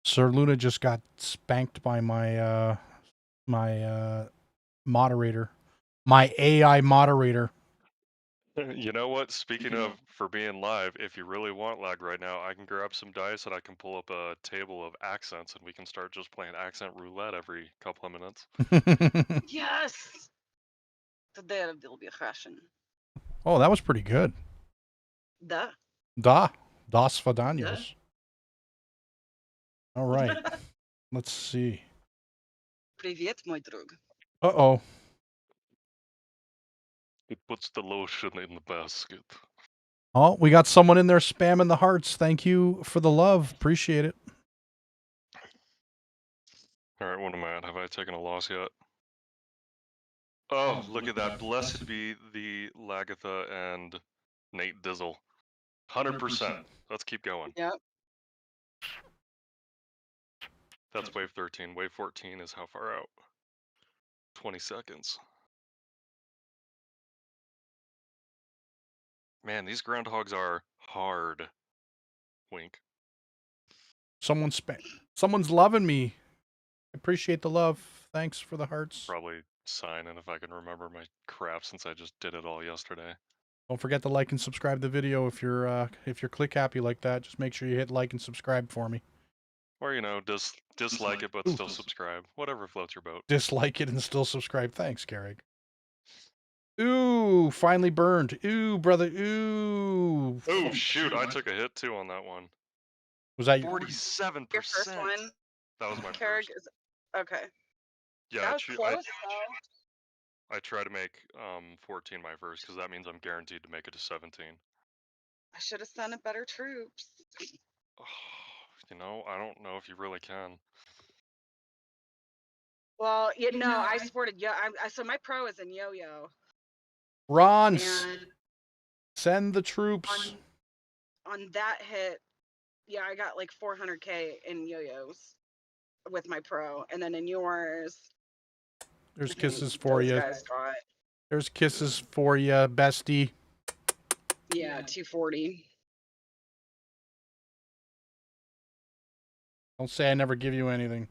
Sir Luna just got spanked by my moderator, my AI moderator. You know what? Speaking of for being live, if you really want lag right now, I can grab some dice and I can pull up a table of accents and we can start just playing accent roulette every couple of minutes. Yes. Today will be a fashion. Oh, that was pretty good. Da. Das Fadanos. All right. Let's see. Привет, мой друг. Uh-oh. It puts the lotion in the basket. Oh, we got someone in there spamming the hearts. Thank you for the love. Appreciate it. All right, what am I at? Have I taken a loss yet? Oh, look at that. Blessed be the Lagatha and Nate Dizzle. 100%. Let's keep going. Yep. That's wave 13. Wave 14 is how far out? 20 seconds. Man, these groundhogs are hard. Wink. Someone's loving me. Appreciate the love. Thanks for the hearts. Probably sign in if I can remember my crap since I just did it all yesterday. Don't forget to like and subscribe the video if you're click happy like that. Just make sure you hit like and subscribe for me. Or, you know, dislike it but still subscribe. Whatever floats your boat. Dislike it and still subscribe. Thanks, Garrig. Ooh, finally burned. Ooh, brother. Ooh. Oh, shoot. I took a hit too on that one. Was that 47%. Your first one. That was my Carrick first. is okay. Yeah, That was close though. I try to make 14 my first because that means I'm guaranteed to make it to 17. I should have sent a better troops. You know, I don't know if you really can. Well, you know, I supported so my pro is in yo-yo. Ron, And send the troops. on that hit, yeah, I got like 400k in yo-yos with my pro, and then in yours, There's kisses for you. guys got, There's kisses for you, bestie. yeah, 240. Don't say I never give you anything.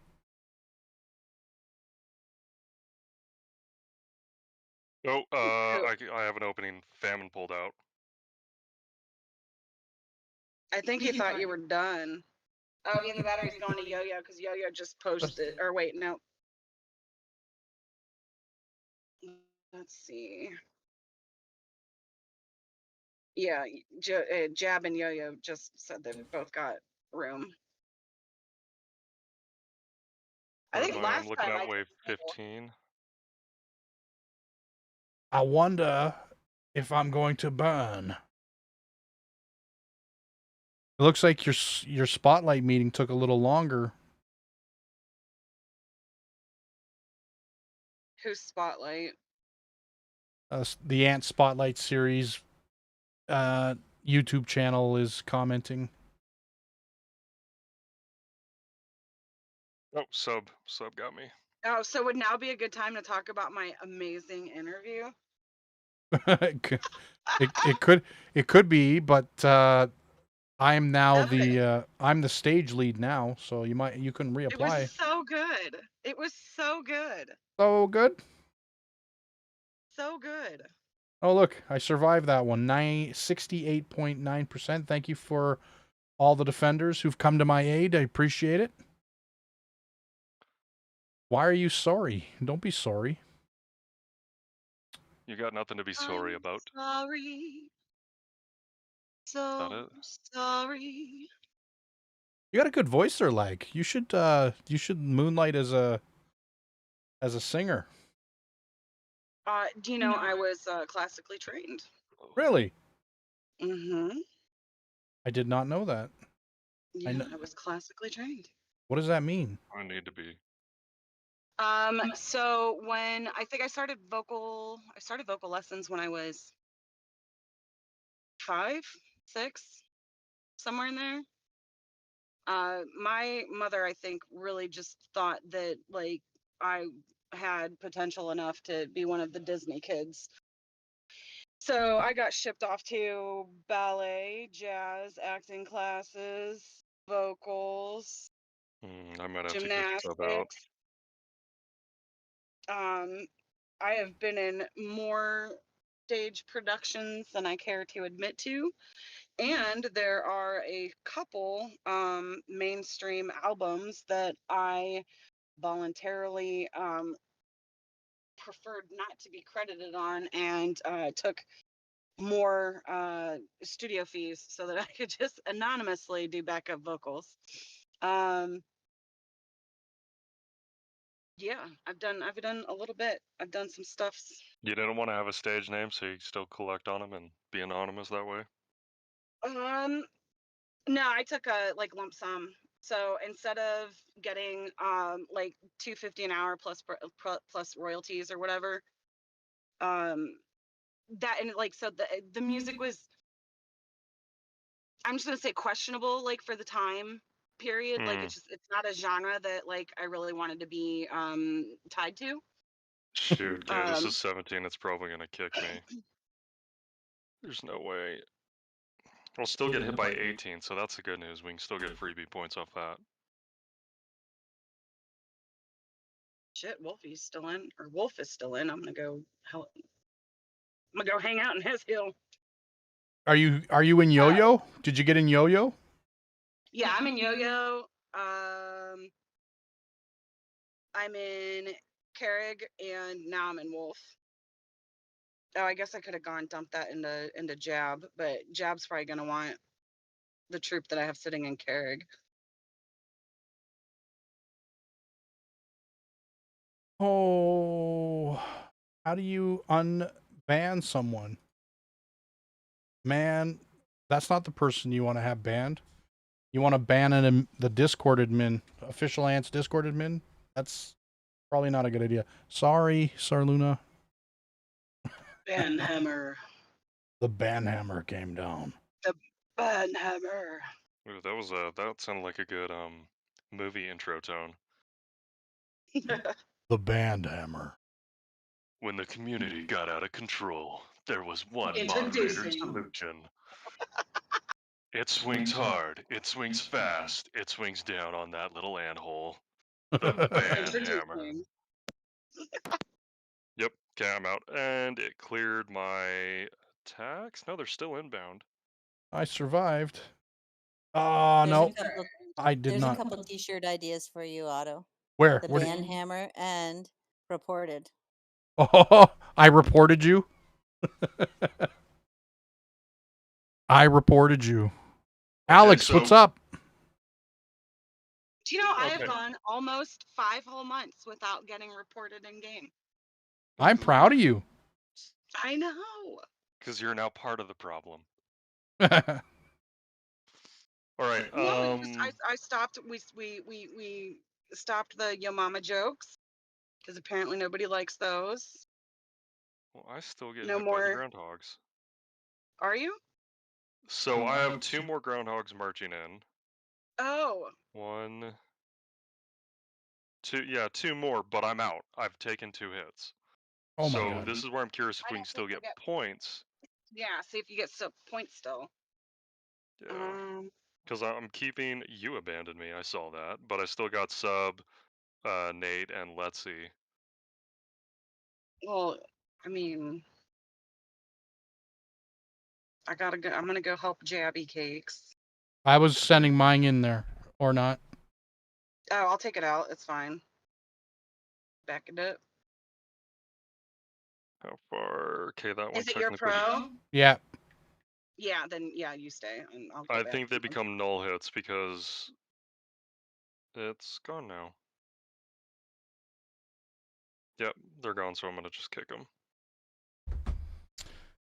Oh, I have an opening. Famine pulled out. I think he thought you were done. Oh, either that or he's going to yo-yo because yo-yo just posted. Or wait, no. Let's see. Yeah, Jab and Yo-Yo just said they both got room. I think last I'm looking time at wave 15. I wonder if I'm going to burn. It looks like your spotlight meeting took a little longer. Who's Spotlight? The Ant Spotlight series YouTube channel is commenting. Oh, sub got me. Oh, so would now be a good time to talk about my amazing interview? it could be, but I'm now Okay. I'm the stage lead now, so you can It was reapply. so good. It was so good. So good. So good. Oh look, I survived that one. 68.9%. Thank you for all the defenders who've come to my aid. I appreciate it. Why are you sorry? Don't be sorry. You got nothing to be sorry about. Sorry. Is that So it? sorry. You got a good voice there, Lag. You should moonlight as a singer. Do you know I was classically trained? Really? Mm-hmm. I did not know that. Yeah, I was classically trained. What does that mean? I need to be. So when I think I started vocal lessons when I was 5, 6, somewhere in there. My mother, I think, really just thought that like I had potential enough to be one of the Disney kids. So I got shipped off to ballet, jazz, acting classes, vocals, I might have to just sub out. gymnastics. Um, I have been in more stage productions than I care to admit to. And there are a couple mainstream albums that I voluntarily preferred not to be credited on and took more studio fees so that I could just anonymously do backup vocals. Um, yeah, I've done a little bit. I've done some stuffs. You didn't want to have a stage name, so you still collect on them and be anonymous that way. No, I took a like lump sum. So instead of getting like 250 an hour plus royalties or whatever, um that and like so the music was, I'm just gonna say, questionable like for the time period. Like Hmm. it's not a genre that like I really wanted to be tied to. Shoot, okay, this Um is 17. It's probably gonna kick me. There's no way. I'll still get hit by 18, so that's the good news. We can still get freebie points off that. Shit, Wolfie's still in, or Wolf is still in. I'm gonna go hang out in his hill. Are you in Yo-Yo? Did you get in Yo-Yo? Yeah, I'm in Yo-Yo. I'm in Carrig, and now I'm in Wolf. Oh, I guess I could have gone dumped that into Jab, but Jab's probably gonna want the troop that I have sitting in Carrig. Oh, how do you unban someone? Man, that's not the person you want to have banned. You want to ban the Discord admin, official Ants Discord admin? That's probably not a good idea. Sorry, Sarluna. Banhammer. The banhammer came down. The Banhammer. Ooh, that sounded like a good movie intro tone. The bandhammer. When the community got out of control, there was one moderator Introducing. solution. It swings hard, it swings fast, it swings down on that little anthole. The band hammer. Introducing. Yep, okay, I'm out. And it cleared my tax? No, they're still inbound. I survived. Oh, no. I did There's not. a couple t-shirt ideas for you, Otto. Where? The Where band hammer and reported. Oh, I reported you. I reported you. Alex, so- what's up? Do you know I have Okay. gone almost 5 whole months without getting reported in game? I'm proud of you. I know. Because you're now part of the problem. All right. No, I stopped. We stopped the Yo Mama jokes because apparently nobody likes those. Well, I still get No hit by the more. groundhogs. Are you? So I have 2 more groundhogs marching in. Oh, 1, 2. Yeah, 2 more, but I'm out. I've taken 2 hits. Oh my So god. this is where I'm curious if I we don't can still think get I points. yeah. See if you get points still. Yeah. Because I'm keeping you abandoned me. I saw that, but I still got Sub, Nate, and Let's See. Well, I mean, I gotta go. I'm gonna go help Jabby Cakes. I was sending mine in there, or not. Oh, I'll take it out. It's fine. Back it up. How far? Okay, that one Is it your technically. pro? Yeah. Yeah, then yeah, you stay, and I'll go I back. think they become null hits because it's gone now. Yep, they're gone, so I'm gonna just kick them.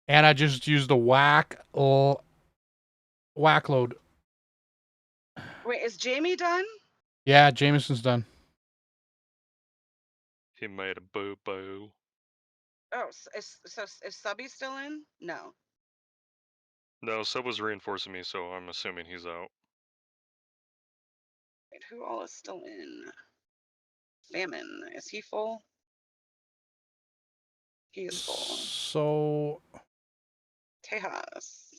And I just used the whack load. Wait, is Jamie done? Yeah, Jameson's done. He made a boo boo. Oh, is Subby still in? No. No, Sub was reinforcing me, so I'm assuming he's out. Wait, who all is still in? Famine. Is he full? He is full. So Tejas.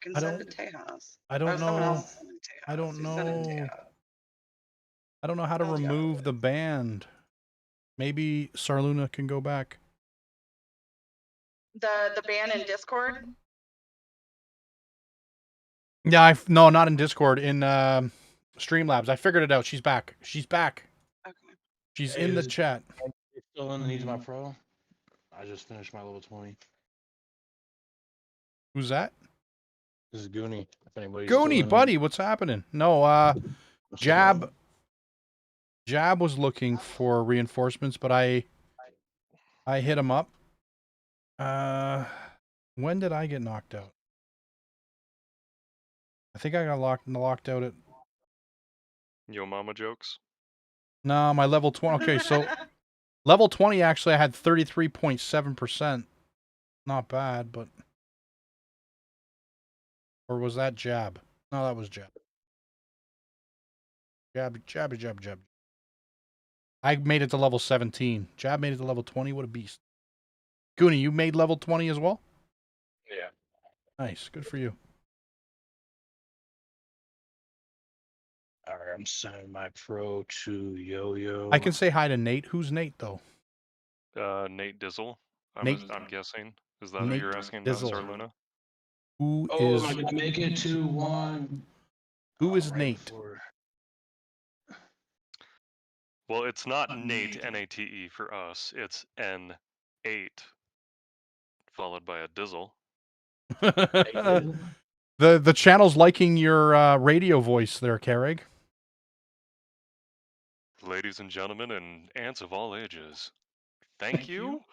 Can I send don't. to Tejas. I Oh, don't someone know. else is sending Tejas. I don't Who's sending know. Tejas? I don't know how to Oh, remove the band. Maybe Sarluna can go back. The ban in Discord. Yeah, no, not in Discord. In Streamlabs. I figured it out. She's back. She's back. Okay. She's in the chat. He's still in. He's my pro. I just finished my level 20. Who's that? This is Goonie. If anybody's Goonie, still in, buddy, what's happening? No, I'm still in. Jab was looking for reinforcements, but I hit him up. When did I get knocked out? I think I got locked out at. Yo mama jokes. No, my level 20. Okay, so level 20 actually I had 33.7%. Not bad, but or was that Jab? No, that was Jab. Jab. I made it to level 17. Jab made it to level 20. What a beast. Goonie, you made level 20 as well? Yeah. Nice. Good for you. All right, I'm sending my pro to Yo-Yo. I can say hi to Nate. Who's Nate, though? Nate Dizzle. Nate. I'm guessing. Is that Nate what you're asking about, Dizzle. Sarluna? Who Oh, is... am I gonna make it 2-1? Who is Right Nate? before- Well, it's not Nate, N-A-T-E for us. It's N8, followed by a Dizzle. The channel's liking your radio voice there, Carrig. Ladies and gentlemen, and ants of all ages, thank you.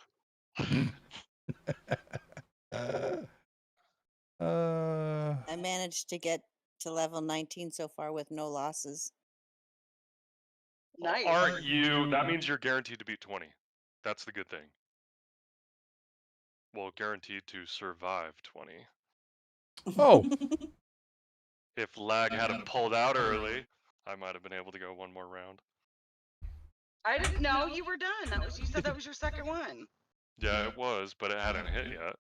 I managed to get to level 19 so far with no losses. Nice. Aren't you? That means you're guaranteed to beat 20. That's the good thing. Well, guaranteed to survive 20. Oh. If lag hadn't pulled out early, I might have been able to go one more round. I didn't know you were done. That was you said that was your second one. Yeah, it was, but it hadn't hit yet.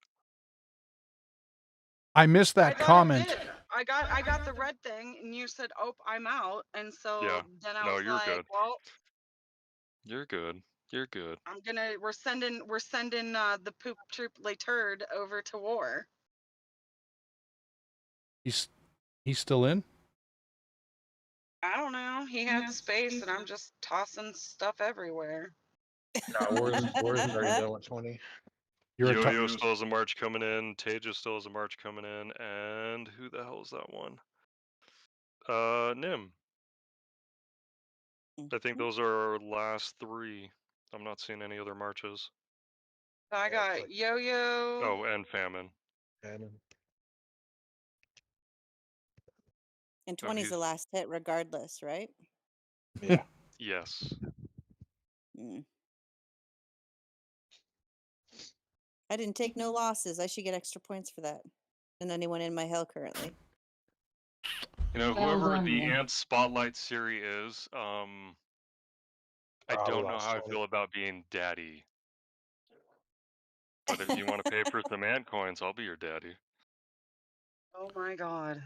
I missed that I thought comment. it did. I got the red thing, and you said, "Oh, I'm out," and so Yeah. then I No, was you're like, good. "Well, You're good. You're good. we're sending the poop troop lay turd over to war." He's still in? I don't know. He had space, and I'm just tossing stuff everywhere. Nah, War's already done with 20. You're a Yo-Yo still has a march coming in. Teja still has a march coming in. And who the hell is that one? Nim. I think those are our last 3. I'm not seeing any other marches. I got Yo-Yo. Oh, and famine. And And 20 is the he's- last hit, regardless, right? yeah. Yes. Mm. I didn't take no losses. I should get extra points for that. And anyone in my hell currently. You know, Well whoever done, the man. Ant Spotlight Siri is, I Probably don't know lost how I all feel about being daddy. But if you want to pay for some ant coins, I'll be your daddy. Oh my god.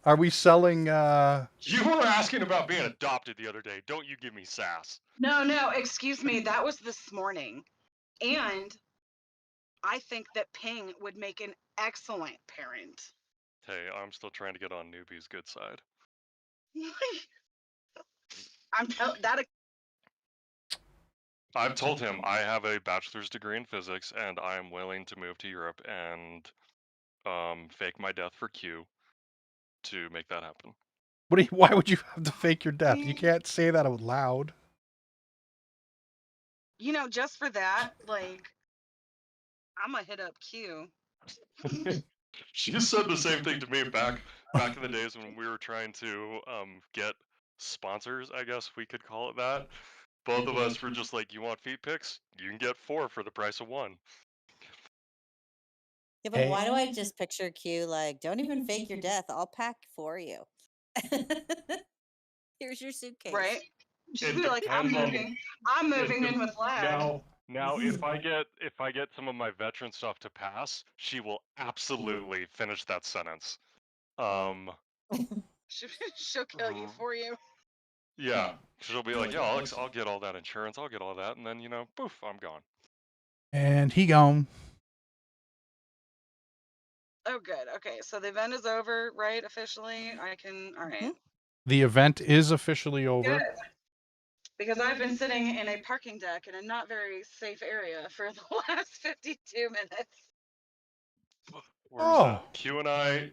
Are we selling? You were asking about being adopted the other day. Don't you give me sass. No, excuse me. That was this morning. And I think that Ping would make an excellent parent. Hey, I'm still trying to get on newbie's good side. I'm that I've told him I have a bachelor's degree in physics and I am willing to move to Europe and fake my death for Q to make that happen. Why would you have to fake your death? You can't say that out loud. you know, just for that, like, I'm gonna hit up Q. She said the same thing to me back in the days when we were trying to get sponsors, I guess we could call it that. Both of us were just like, you want feet pics? You can get 4 for the price of 1. Yeah, but Hey. why do I just picture Q like, don't even fake your death. I'll pack for you. Here's your suitcase. Right? Just It be like, I'm depends on- moving. I'm moving in with Lad. Now if I get some of my veteran stuff to pass, she will absolutely finish that sentence. She'll kill you for you. Yeah, she'll be like, yeah, Alex, I'll get all that insurance, I'll get all that, and then poof, I'm gone. And he gone. Oh, good. Okay, so the event is over, right? Officially, I can. All right. The event is officially over. Good. Because I've been sitting in a parking deck in a not very safe area for the last 52 minutes. Where's that? Q and I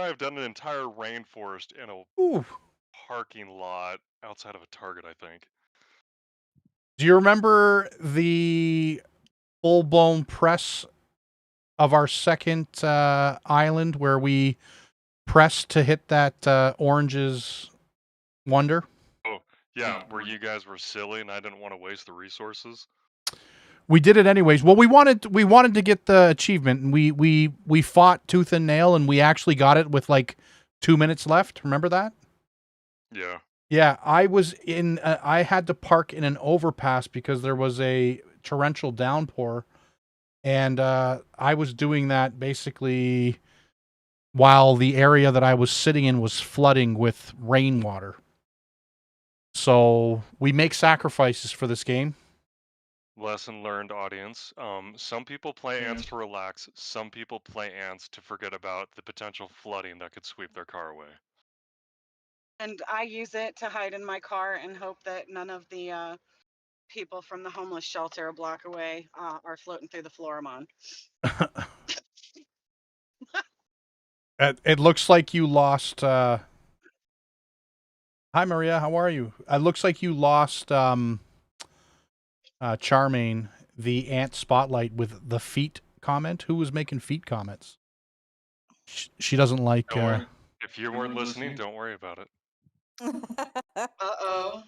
have done an entire rainforest in a Ooh. parking lot outside of a Target, I think. Do you remember the full-blown press of our second island where we pressed to hit that Orange's Wonder? Oh, yeah, where you guys were silly and I didn't want to waste the resources. We did it anyways. Well, we wanted to get the achievement, and we fought tooth and nail, and we actually got it with like 2 minutes left. Remember that? Yeah. Yeah, I was in. I had to park in an overpass because there was a torrential downpour, and I was doing that basically while the area that I was sitting in was flooding with rainwater. So we make sacrifices for this game. Lesson learned, audience. Some people play ants to relax. Some people play ants to forget about the potential flooding that could sweep their car away. And I use it to hide in my car and hope that none of the people from the homeless shelter a block away are floating through the Florimon. It looks like you lost. Hi, Maria. How are you? It looks like you lost Charmaine the ant spotlight with the feet comment. Who was making feet comments? She doesn't like. If you weren't listening, don't worry about it. Uh-oh.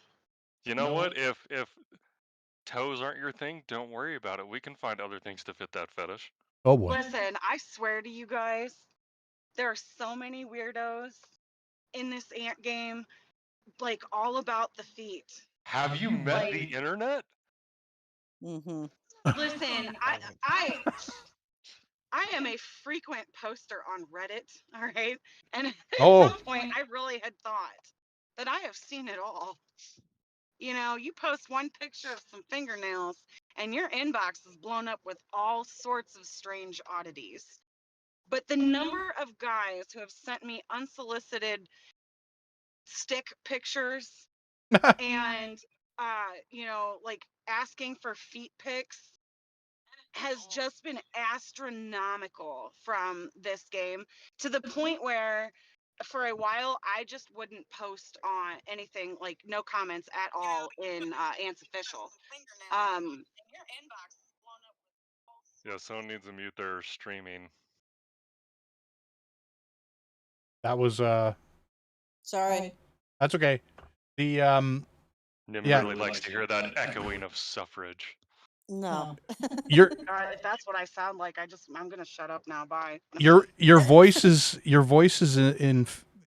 You know what? If toes aren't your thing, don't worry about it. We can find other things to fit that fetish. Oh boy. Listen, I swear to you guys, there are so many weirdos in this ant game, like all about the feet. Have you met the internet? Mm-hmm. Listen, I am a frequent poster on Reddit, all right? And at some point, I really had thought that I have seen it all. You know, you post one picture of some fingernails, and your inbox is blown up with all sorts of strange oddities. But the number of guys who have sent me unsolicited stick pictures and, like asking for feet pics has just been astronomical from this game, to the point where for a while, I just wouldn't post on anything, like no comments at all in Ant's official. Yeah, someone needs to mute their streaming. That was Sorry. that's okay. The Nim Yeah. really likes to hear that echoing of suffrage. No. your If that's what I sound like, I'm gonna shut up now. Bye. your voice is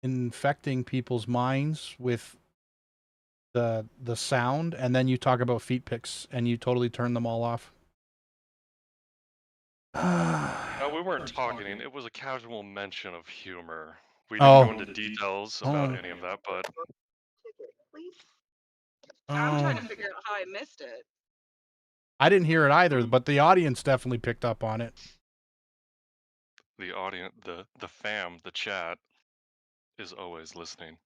infecting people's minds with the sound, and then you talk about feet pics and you totally turn them all off. No, we weren't talking. It was a casual mention of humor. We Oh. didn't go into details about Oh. any of that, but I'm trying Oh. to figure out how I missed it. I didn't hear it either, but the audience definitely picked up on it. the audience, the fam, the chat is always listening.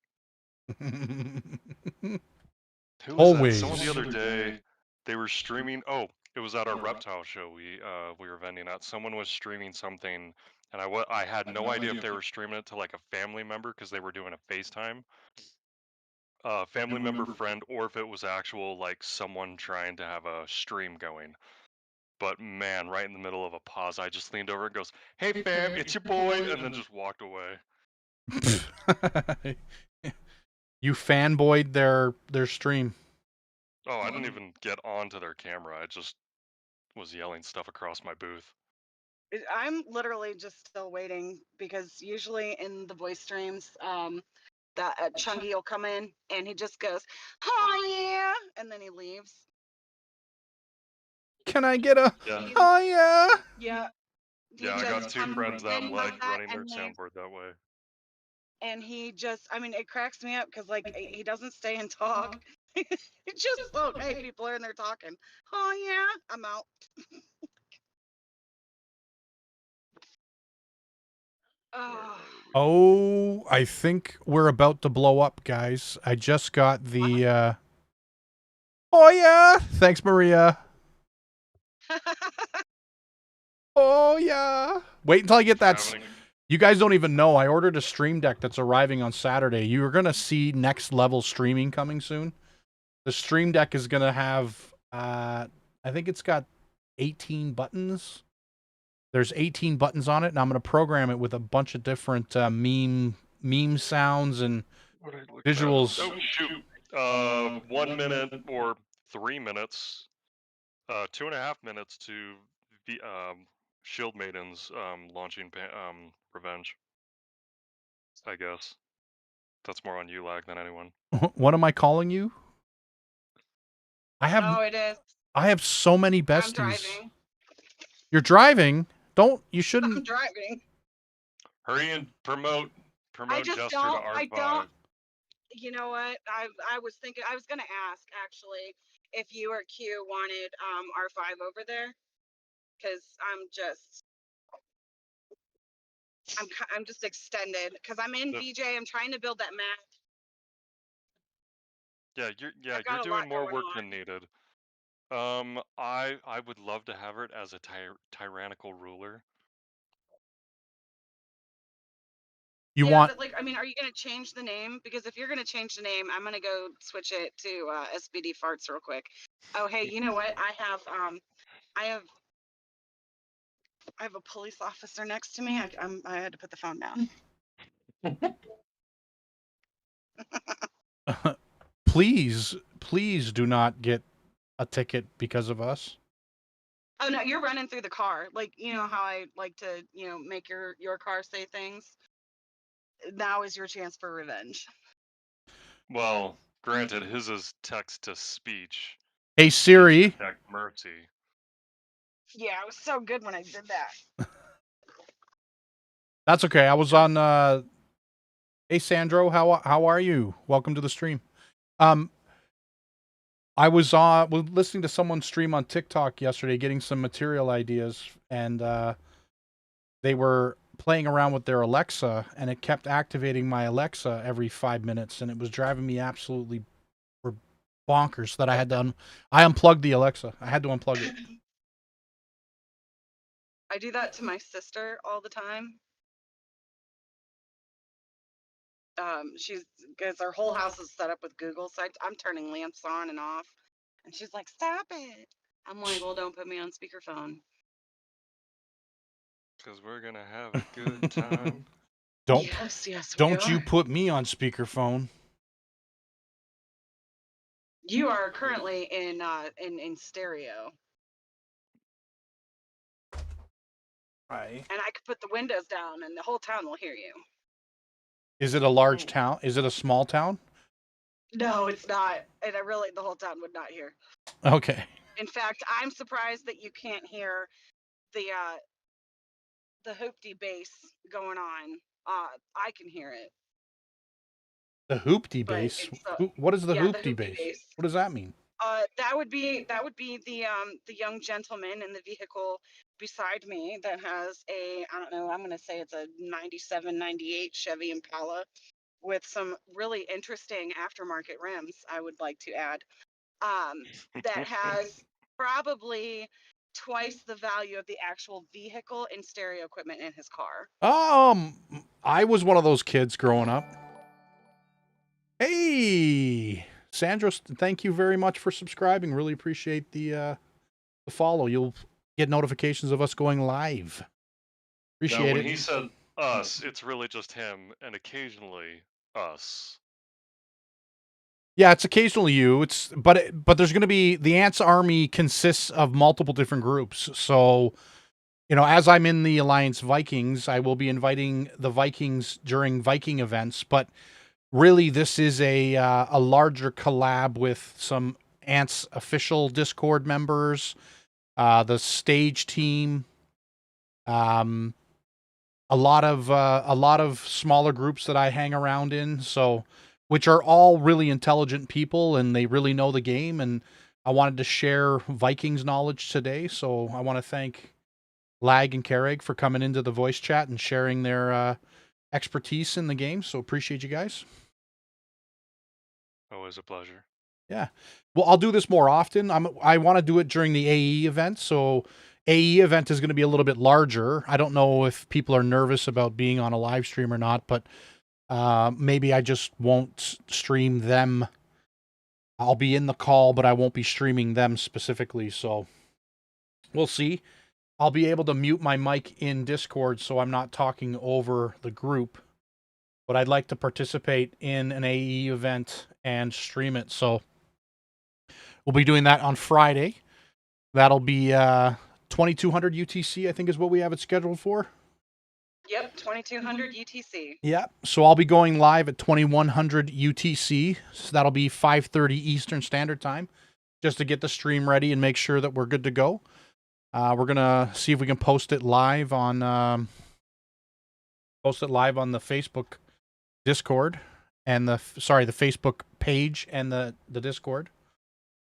Who was that? Someone the other day, they were streaming. Oh, it was at our reptile show we were vending at. Someone was streaming something, and I had no idea if they were streaming it to like a family member because they were doing a FaceTime. Family member, friend, or if it was actual like someone trying to have a stream going. But man, right in the middle of a pause, I just leaned over and goes, "Hey fam, it's your boy," and then just walked away. You fanboyed their stream. Oh, I didn't even get onto their camera. I just was yelling stuff across my booth. I'm literally just still waiting because usually in the voice streams, that Chungy will come in and he just goes, "Oh yeah," and then he leaves. Can I get a Yeah. oh yeah? Yeah. Yeah, I got two friends that like running their soundboard that way. And he just, I mean, it cracks me up because like he doesn't stay and talk. It's just hey, people are in there talking. Oh yeah, I'm out. Oh, I think we're about to blow up, guys. I just got the oh yeah. Thanks, Maria. Oh yeah. Wait until I get that. You guys don't even know. I ordered a stream deck that's arriving on Saturday. You're gonna see next level streaming coming soon. The stream deck is gonna have I think it's got 18 buttons. There's 18 buttons on it, and I'm gonna program it with a bunch of different meme sounds and visuals. Oh shoot! 1 minute or 3 minutes, 2.5 minutes to the Shield Maidens launching Revenge. I guess that's more on you, Lag, than anyone. What am I calling you? Oh, it is. I have so many besties. I'm driving. You're driving? You shouldn't. I'm driving. Hurry and promote Jester to R5. I don't. You know what? I was thinking. I was gonna ask actually if you or Q wanted R5 over there, because I'm just extended because I'm in VJ. I'm trying to build that map. Yeah, you're doing more work than needed. I would love to have it as a tyrannical ruler. But like, I mean, are you gonna change the name? Because if you're gonna change the name, I'm gonna go switch it to SBD farts real quick. Oh, hey, you know what? I have a police officer next to me. I had to put the phone down. Please do not get a ticket because of us. Oh no, you're running through the car. Like, you know how I like to, make your car say things. Now is your chance for revenge. Well, granted, his is text to speech. Hey Siri. Mercy. Yeah, it was so good when I did that. That's okay. I was on. Hey Sandro, how are you? Welcome to the stream. I was listening to someone stream on TikTok yesterday, getting some material ideas, and they were playing around with their Alexa, and it kept activating my Alexa every 5 minutes, and it was driving me absolutely bonkers. That I had to I unplugged the Alexa. I had to unplug it. I do that to my sister all the time. She's because her whole house is set up with Google, so I'm turning lamps on and off, and she's like, "Stop it!" I'm like, "Well, don't put me on speakerphone." Because we're gonna have a good time. Yes, we Don't are. you put me on speakerphone. You are currently in stereo, Right. and I could put the windows down, and the whole town will hear you. Is it a large town? Is it a small town? No, it's not, and the whole town would not hear. Okay. In fact, I'm surprised that you can't hear the hoopty bass going on. I can hear it, The hoopty but bass. it's What is the yeah, the hoopty hoopty bass? bass. What does that mean? That would be the young gentleman in the vehicle beside me that has I don't know, I'm gonna say it's a 97, 98 Chevy Impala with some really interesting aftermarket rims, I would like to add. That has probably twice the value of the actual vehicle and stereo equipment in his car. I was one of those kids growing up. Hey, Sandra, thank you very much for subscribing. Really appreciate the follow. You'll get notifications of us going live. Now, Appreciate when it. he said us, it's really just him and occasionally us. Yeah, it's occasionally you. But there's going to be the Ants army consists of multiple different groups. So, as I'm in the Alliance Vikings, I will be inviting the Vikings during Viking events, but really this is a larger collab with some Ants official Discord members, the stage team, a lot of smaller groups that I hang around in, so which are all really intelligent people and they really know the game, and I wanted to share Vikings knowledge today, so I want to thank Lag and Carrig for coming into the voice chat and sharing their expertise in the game, so appreciate you guys. Always a pleasure. Yeah. Well, I'll do this more often. I want to do it during the AE event, so AE event is going to be a little bit larger. I don't know if people are nervous about being on a live stream or not, but maybe I just won't stream them. I'll be in the call, but I won't be streaming them specifically, so we'll see. I'll be able to mute my mic in Discord so I'm not talking over the group, but I'd like to participate in an AE event and stream it, so we'll be doing that on Friday. That'll be 2200 UTC, I think is what we have it scheduled for. Yep, 2200 UTC. Yeah, so I'll be going live at 2100 UTC. So that'll be 5:30 Eastern Standard Time, just to get the stream ready and make sure that we're good to go. We're gonna see if we can post it live on the Facebook Discord and the Facebook page and the Discord.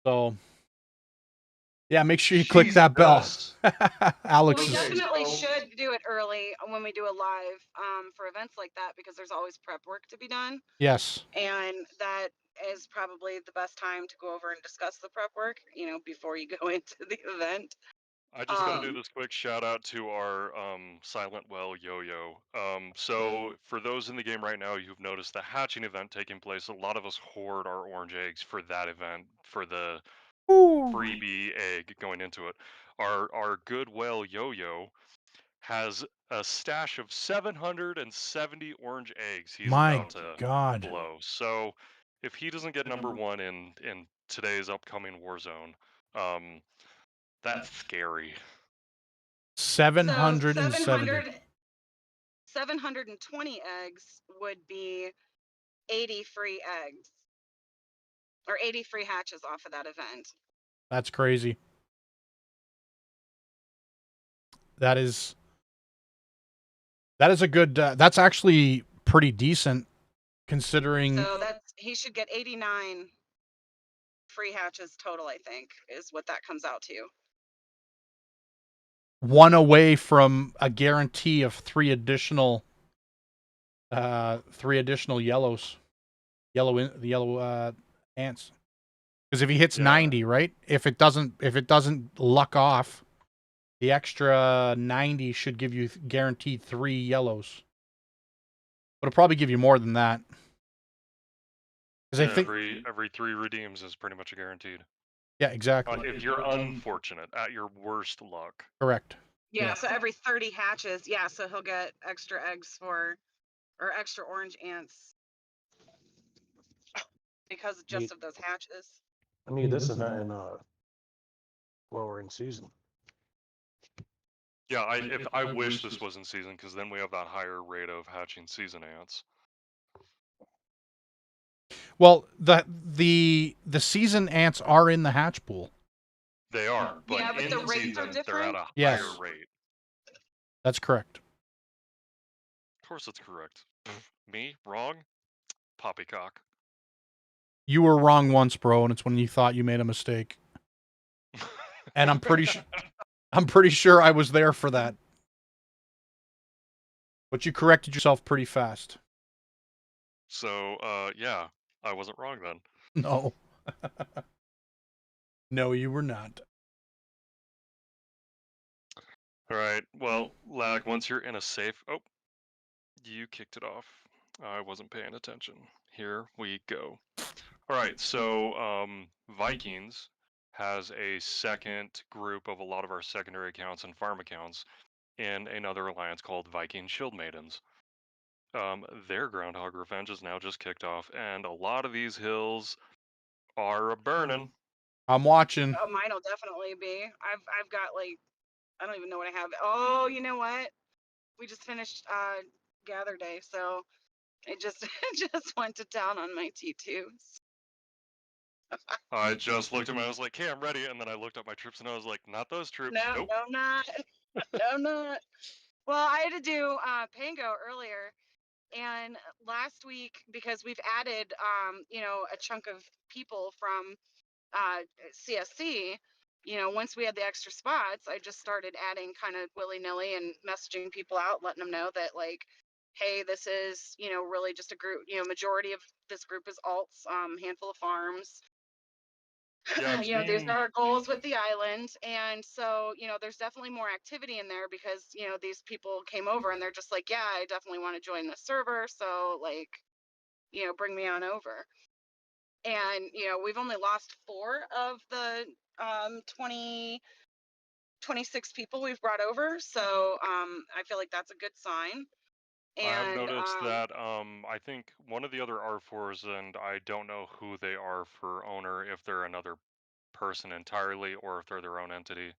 So yeah, make sure you click that bell. Alex We is definitely should do it early when we do a live for events like that, because there's always prep work to be done, yes. and that is probably the best time to go over and discuss the prep work, before you go into the event. I just got to do this quick shout out to our Silent Well Yo-Yo. So for those in the game right now, you've noticed the hatching event taking place. A lot of us hoard our orange eggs for that event, for the freebie egg going into it. Our good well Yo-Yo has a stash of 770 orange eggs he's My about to God. blow. So if he doesn't get number one in today's upcoming Warzone, that's scary. 770. 720 eggs would be 80 free eggs, or 80 free hatches off of that event. That's crazy. That is a good. That's actually pretty decent, considering. So he should get 89 free hatches total, I think, is what that comes out to. One away from a guarantee of three additional yellow ants. Because if he hits 90, right? If it doesn't luck off, the extra 90 should give you guaranteed 3 yellows. But it'll probably give you more than that. Because Yeah, I think, every 3 redeems is pretty much a guaranteed. yeah, exactly. If you're unfortunate, at your worst luck. Correct. Yeah, so every 30 hatches, yeah, so he'll get extra eggs or extra orange ants because just of those hatches. I need this event in lower in season. Yeah, I wish this was in season, because then we have that higher rate of hatching season ants. Well, the season ants are in the hatch pool. They are, but Yeah, but in the rates season, are they're at different. a Yes. higher rate. That's correct. Of course it's correct. Me? Wrong? Poppycock. You were wrong once, bro, and it's when you thought you made a mistake. And I'm pretty sure I was there for that. But you corrected yourself pretty fast. So, yeah, I wasn't wrong then. No. No, you were not. Alright, well, Lag, once you're in a safe... Oh, you kicked it off. I wasn't paying attention. Here we go. Alright, so, Vikings has a second group of a lot of our secondary accounts and farm accounts in another alliance called Viking Shield Maidens. Their Groundhog Revenge is now just kicked off, and a lot of these hills are a-burning. I'm watching. Oh, mine'll definitely be. I've got like, I don't even know what I have. Oh, you know what? We just finished gather day, so it just it just went to town on my T2s. I just looked at my, I was like, "Okay, I'm ready," and then I looked at my troops and I was like, "Not those troops. No, Nope." no, I'm not. No, I'm not. Well, I had to do Pango earlier, and last week because we've added a chunk of people from CSC. Once we had the extra spots, I just started adding kind of willy-nilly and messaging people out, letting them know that, like, hey, this is really just a group. Majority of this group is alts, handful of farms. Yeah, I'm These seeing... are our goals with the island. And so, there's definitely more activity in there because, these people came over and they're just like, yeah, I definitely want to join the server. So, like, bring me on over. And, we've only lost 4 of the 26 people we've brought over. So, I feel like that's a good sign. I have And, noticed that I think one of the other R4s, and I don't know who they are for owner, if they're another person entirely or if they're their own entity.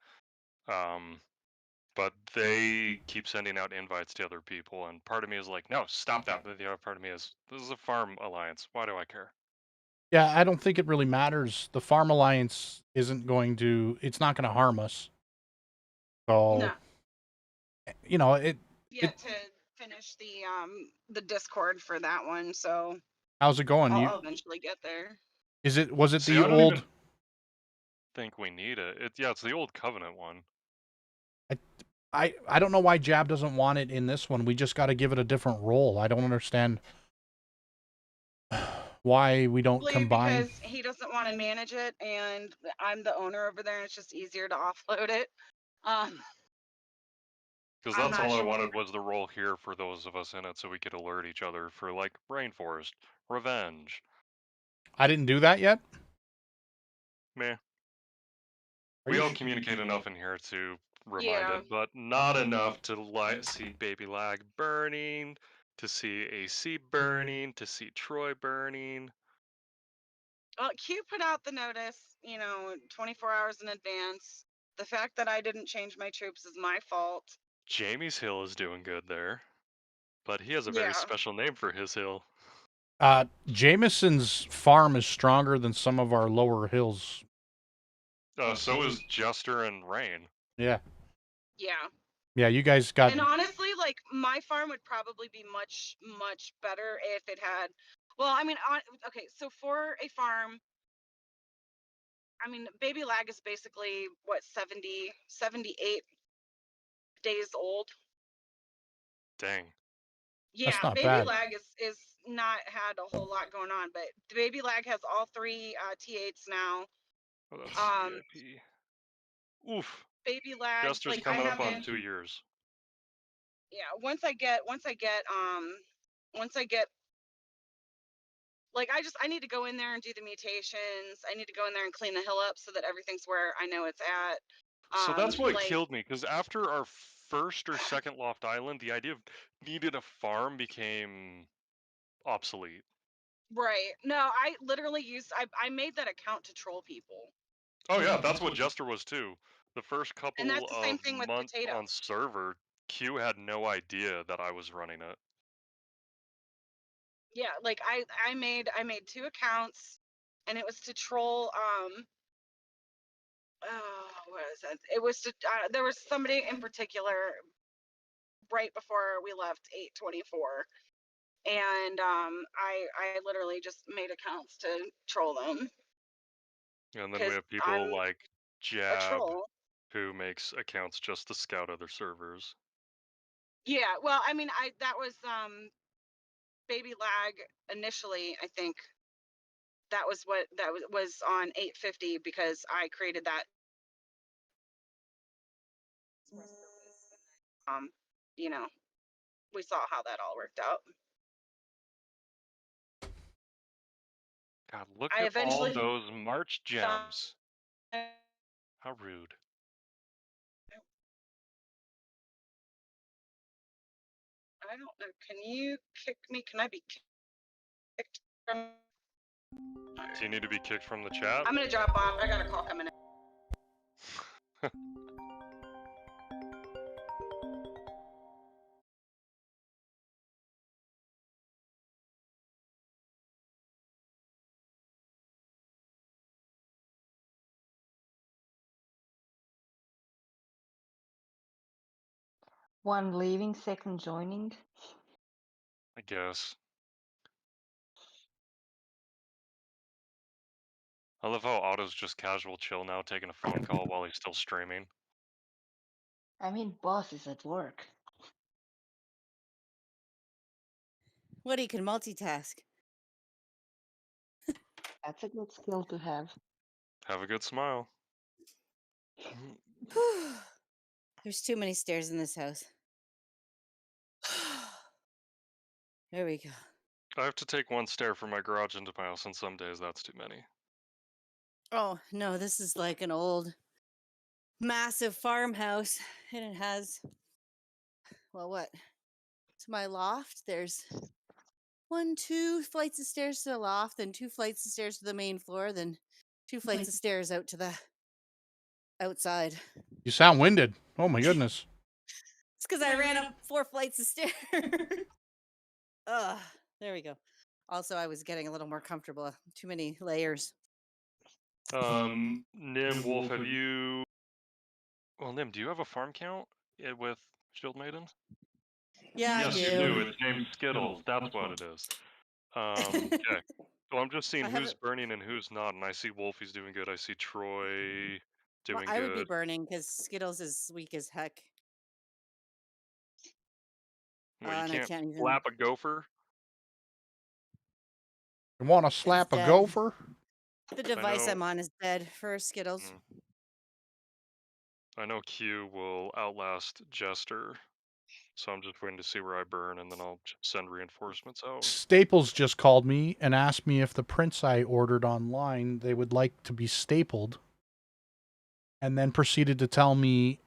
But they keep sending out invites to other people, and part of me is like, no, stop that. But the other part of me is, this is a farm alliance. Why do I care? Yeah, I don't think it really matters. The Farm Alliance it's not going to harm us. So, no, it yet to finish the Discord for that one. So how's it going? I'll eventually get there. Was it See, the I don't old even think we need it. Yeah, it's the old Covenant one. I don't know why Jab doesn't want it in this one. We just got to give it a different role. I don't understand why we don't Probably combine. because he doesn't want to manage it, and I'm the owner over there, and it's just easier to offload it. Because I'm that's not all I sure. wanted was the role here for those of us in it, so we could alert each other for, like, Rainforest, Revenge. I didn't do that yet. Meh. Are We you all sh- communicate enough in here to remind Yeah. it, but not enough to see Baby Lag burning, to see AC burning, to see Troy burning. Well, Q put out the notice, 24 hours in advance. The fact that I didn't change my troops is my fault. Jamie's hill is doing good there, but he has a very Yeah. special name for his hill. Jameson's farm is stronger than some of our lower hills. So is Jester and Rain. Yeah. Yeah. Yeah, you guys got. And honestly, like, my farm would probably be much, much better if it had. Well, I mean, okay, so for a farm, I mean, Baby Lag is basically what, 70, 78 days old. Dang. Yeah, That's not Baby bad. Lag is not had a whole lot going on, but the Baby Lag has all 3 T8s now. Oh, that's CIP. Oof. Baby Lag, Jester's like, I coming up on haven't. 2 years. Yeah, once I get once I get, like, I need to go in there and do the mutations. I need to go in there and clean the hill up so that everything's where I know it's at. So that's what Like, killed me, because after our first or second Loft Island, the idea of needed a farm became obsolete. right. No, I literally I made that account to troll people. Oh yeah, that's what Jester was too. The first And that's couple the same of thing with months potato. on server, Q had no idea that I was running it. Yeah, like I made 2 accounts, and it was to troll what is it? It was to there was somebody in particular right before we left 824, and I literally just made accounts to troll them And then we because have I'm people like a Jab, troll. who makes accounts just to scout other servers. Yeah, well, I mean, that was baby lag initially. I think that was what that was on 850 because I created that you know, we saw how that all worked out. God, look I at all eventually those March found, gems. How rude. I don't know. Can you kick me? Can I be kicked from? Do you need to be kicked from the chat? I'm gonna drop off. I got a call coming in. One leaving, second joining. I guess. I love how Otto's just casual chill now, taking a phone call while he's still streaming. I mean, boss is at work. What, he can multitask? That's a good skill to have. Have a good smile. There's too many stairs in this house. There we go. I have to take one stair from my garage into my house, and some days that's too many. Oh, no, this is like an old, massive farmhouse. And it has, well, what? To my loft, there's 2 flights of stairs to the loft, then 2 flights of stairs to the main floor, then 2 flights of stairs out to the outside. You sound winded. Oh my goodness. It's because I ran up 4 flights of stairs. Ugh, there we go. Also, I was getting a little more comfortable. Too many layers. Nim, Wolf, have you... Well, Nim, do you have a farm count with Shield Maiden? Yeah, Yes, I you do. do. It's named Skittles. That's what it is. Okay. So I'm just seeing I have who's it- burning and who's not, and I see Wolfie's doing good. I see Troy Well, doing I would be good. burning because Skittles is weak as heck. Well, you And I can't can't even. slap a gopher. You want to slap a dead. gopher? The device know. I'm on is dead for Skittles. I know Q will outlast Jester, so I'm just waiting to see where I burn, and then I'll send reinforcements out. Staples just called me and asked me if the prints I ordered online, they would like to be stapled, and then proceeded to tell me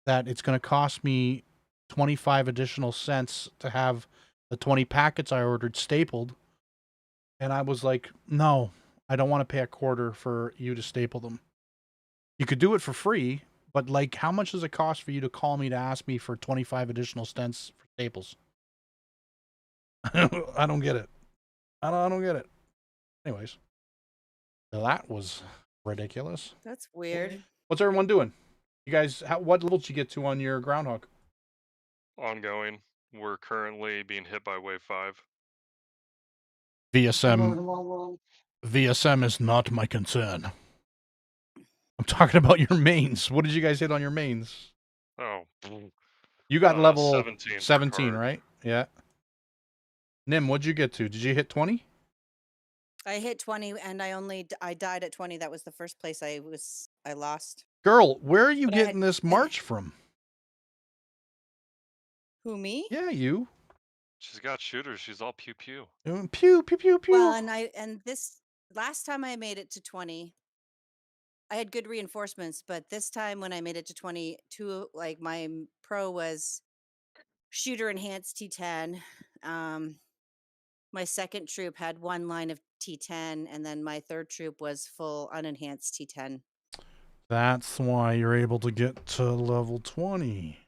that it's going to cost me 25 additional cents to have the 20 packets I ordered stapled. And I was like, no, I don't want to pay a quarter for you to staple them. You could do it for free, but like, how much does it cost for you to call me to ask me for 25 additional cents for staples? I don't get it. I don't get it. Anyways, that was ridiculous. That's weird. What's everyone doing? You guys, what levels did you get to on your Groundhog? Ongoing. We're currently being hit by Wave 5. VSM is not my concern. I'm talking about your mains. What did you guys hit on your mains? Oh. You got level 17, 17, right? Yeah. Nim, what'd you get to? Did you hit 20? I hit 20 and I died at 20. That was the first place I lost. Girl, where are you But getting this march from? Who, me? Yeah, you. She's got shooters. She's all pew pew. Pew pew pew pew. Well, and this last time I made it to 20, I had good reinforcements, but this time when I made it to 22, like my pro was shooter enhanced T10. My second troop had one line of T10, and then my third troop was full unenhanced T10. That's why you're able to get to level 20.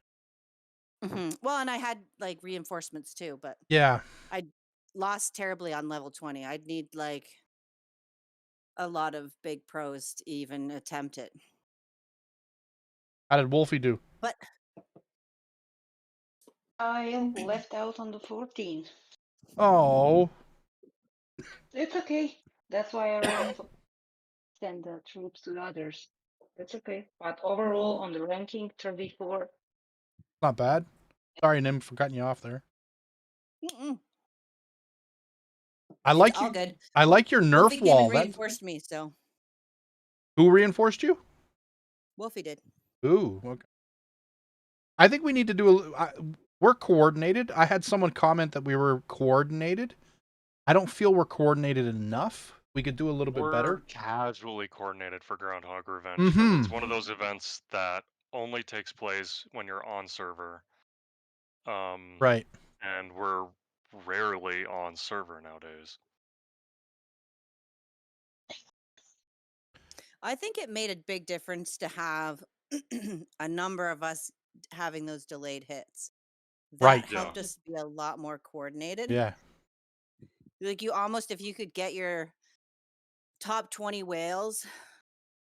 Well, and I had like reinforcements too, but Yeah. I lost terribly on level 20. I'd need like a lot of big pros to even attempt it. How did Wolfie do? But I am left out on the 14. Oh. It's okay. That's why I send the troops to others. It's okay. But overall, on the ranking, 34. Not bad. Sorry, Nim, for cutting you off there. I it's like all you. good. I like your Nerf Wolfie came wall. and reinforced me, so Who reinforced you? Wolfie did. Ooh, okay. I think we need to do we're coordinated. I had someone comment that we were coordinated. I don't feel we're coordinated enough. We could do a little bit We're better. casually coordinated for Groundhog Revenge, but it's one of those events that only takes place when you're on server. Right. And we're rarely on server nowadays. I think it made a big difference to have a number of us having those delayed hits. That Right. helped Yeah. us be a lot more coordinated. Yeah. Like you almost, if you could get your top 20 whales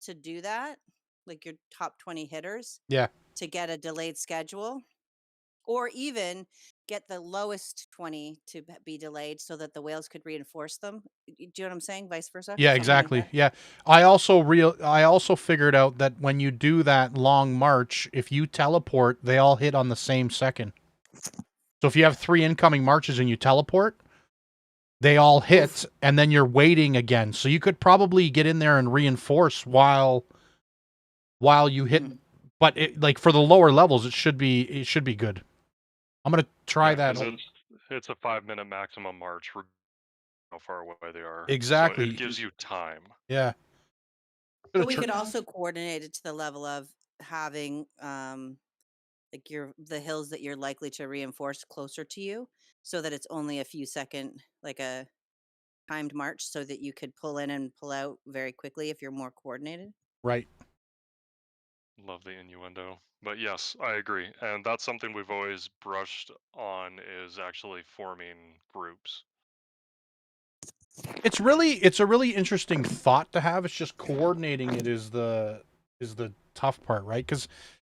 to do that, like your top 20 hitters Yeah. to get a delayed schedule, or even get the lowest 20 to be delayed so that the whales could reinforce them. Do you know what I'm saying? Vice versa? Yeah, Something like exactly. that. Yeah. I also figured out that when you do that long march, if you teleport, they all hit on the same second. So if you have 3 incoming marches and you teleport, they all hit and then you're waiting again. So you could probably get in there and reinforce while you hit, but like for the lower levels it should be good. I'm going to try that. 'Cause it's a 5-minute maximum march how far away they are. Exactly. So it gives you time. Yeah. But we could also coordinate it to the level of having like the hills that you're likely to reinforce closer to you, so that it's only a few second, like a timed march, so that you could pull in and pull out very quickly if you're more coordinated. Right. Love the innuendo. But yes, I agree. And that's something we've always brushed on, is actually forming groups. It's a really interesting thought to have. It's just coordinating it is the tough part, right? Because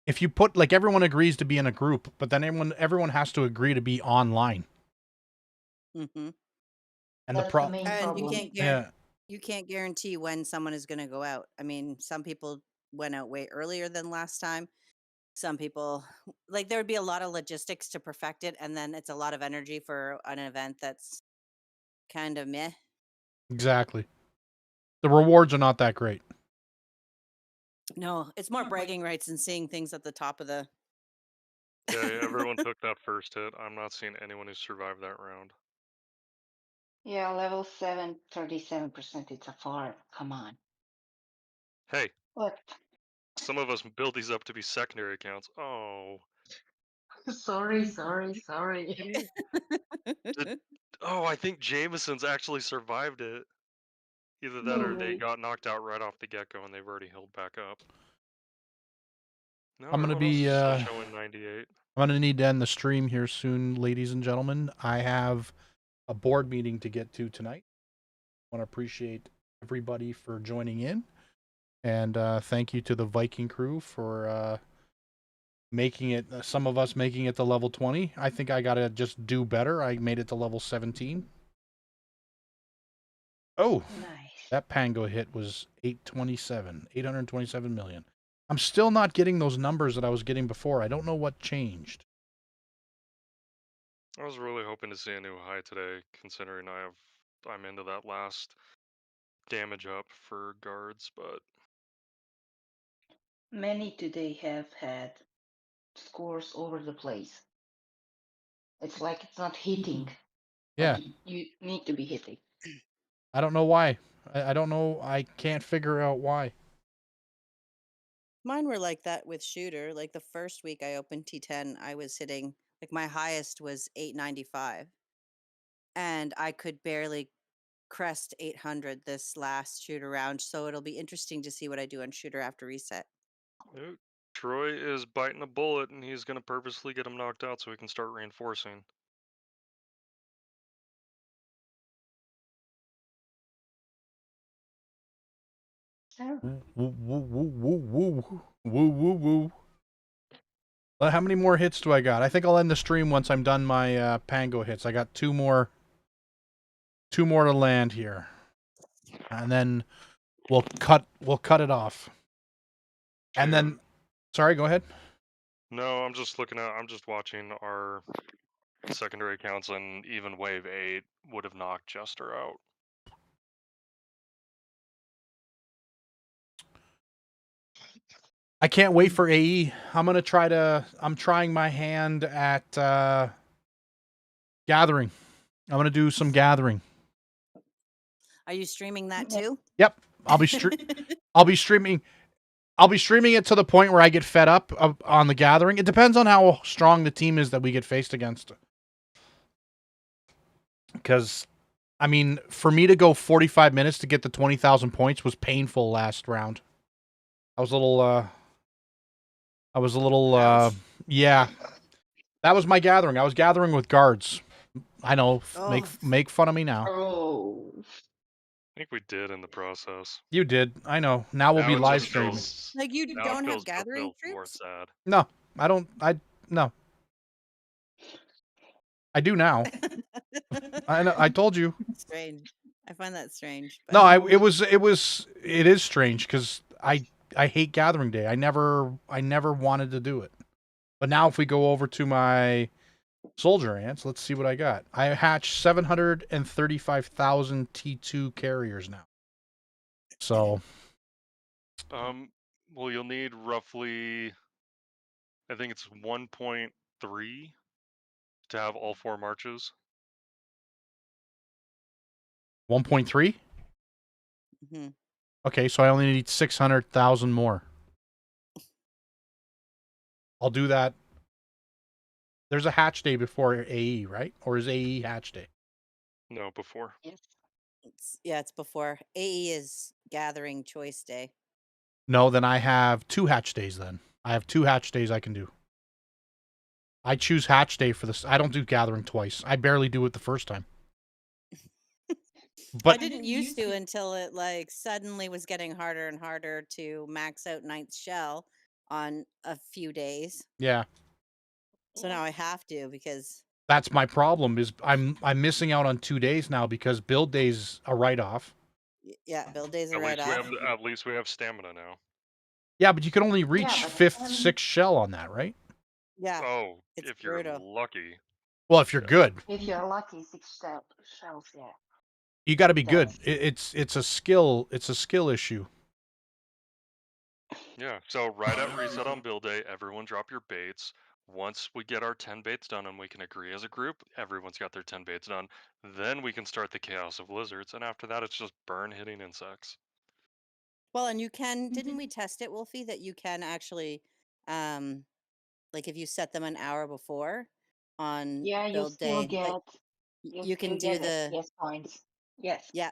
if you put, like, everyone agrees to be in a group, but then everyone has to agree to be online. And That's the main problem. You can't guarantee when someone is going to go out. I mean, some people went out way earlier than last time. Some people, like, there would be a lot of logistics to perfect it, and then it's a lot of energy for an event that's kind of meh. Exactly. The rewards are not that great. No, it's more bragging rights and seeing things at the top of the. Yeah, everyone took that first hit. I'm not seeing anyone who survived that round. Yeah, level 7, 37%. It's a farm. Come on. Hey. What? Some of us build these up to be secondary accounts. Oh. Sorry. I think Jameson's actually survived it. Either that or they got knocked out right off the get-go and they've already healed back up. No, I'm gonna everyone else be is still showing 98. I'm gonna need to end the stream here soon, ladies and gentlemen. I have a board meeting to get to tonight. I want to appreciate everybody for joining in, and thank you to the Viking crew for making it. Some of us making it to level 20. I think I gotta just do better. I made it to level 17. Oh, Nice. that Pango hit was 827 million. I'm still not getting those numbers that I was getting before. I don't know what changed. I was really hoping to see a new high today, considering I'm into that last damage up for guards, but Many today have had scores over the place. It's like it's not hitting. Yeah, Like you need to be hitting. I don't know why. I don't know. I can't figure out why. Mine were like that with shooter. Like the first week I opened T10, I was hitting like my highest was 895, and I could barely crest 800 this last shooter round. So it'll be interesting to see what I do on shooter after reset. Ooh, Troy is biting a bullet, and he's gonna purposely get him knocked out so he can start reinforcing. So Woo woo woo woo woo woo woo woo. How many more hits do I got? I think I'll end the stream once I'm done my Pango hits. I got two more to land here, and then we'll cut it off. And Okay. then, sorry, go ahead. No, I'm just watching our secondary accounts, and even wave 8 would have knocked Jester out. I can't wait for AE. I'm trying my hand at gathering. I'm gonna do some gathering. Are you streaming that Yep. too? Yep, I'll be streaming. I'll be streaming it to the point where I get fed up on the gathering. It depends on how strong the team is that we get faced against. Because, I mean, for me to go 45 minutes to get the 20,000 points was painful last round. I was a little, Ouch. yeah. That was my gathering. I was gathering with guards. I know, Oh, make fun of me now. Oh. I think we did in the process. You did. I know. Now we'll be Now it live just streaming. feels like you now it don't have feels gathering more troops? sad. No, I don't. No. I do now. I know. I told you. Strange. I find that strange. No, But it is strange because I hate gathering day. I never wanted to do it. But now if we go over to my soldier ants, let's see what I got. I hatched 735,000 T2 carriers now. So, Well, you'll need roughly, I think it's 1.3 to have all 4 marches. 1.3? mhm. Okay, so I only need 600,000 more. I'll do that. There's a hatch day before AE, right? Or is AE hatch day? No, before. Yes. It's before. AE is gathering choice day. No, then I have 2 hatch days then. I have 2 hatch days I can do. I choose hatch day for this. I don't do gathering twice. I barely do it the first time. I But didn't used to until it like suddenly was getting harder and harder to max out ninth shell on a few days. yeah, So now I have to because that's my problem is I'm missing out on 2 days now because build day's a write off. yeah, build days are At right least we off. have at least we have stamina now. Yeah, but you can only Yeah, reach but 5th, 6th shell on that, right? Yeah, Oh, it's if you're brutal. lucky. Well, if you're Yeah. good. if you're lucky, 6 shells, yeah. You got to be good. That's It's a skill issue. Yeah, so right at reset on build day, everyone drop your baits. Once we get our 10 baits done and we can agree as a group, everyone's got their 10 baits done, then we can start the Chaos of Lizards, and after that it's just burn hitting insects. Well, and you can didn't we test it, Wolfie, that you can actually like if you set them an hour before on yeah, you build still day, like get you you can still do get the FPS points. Yes, yeah,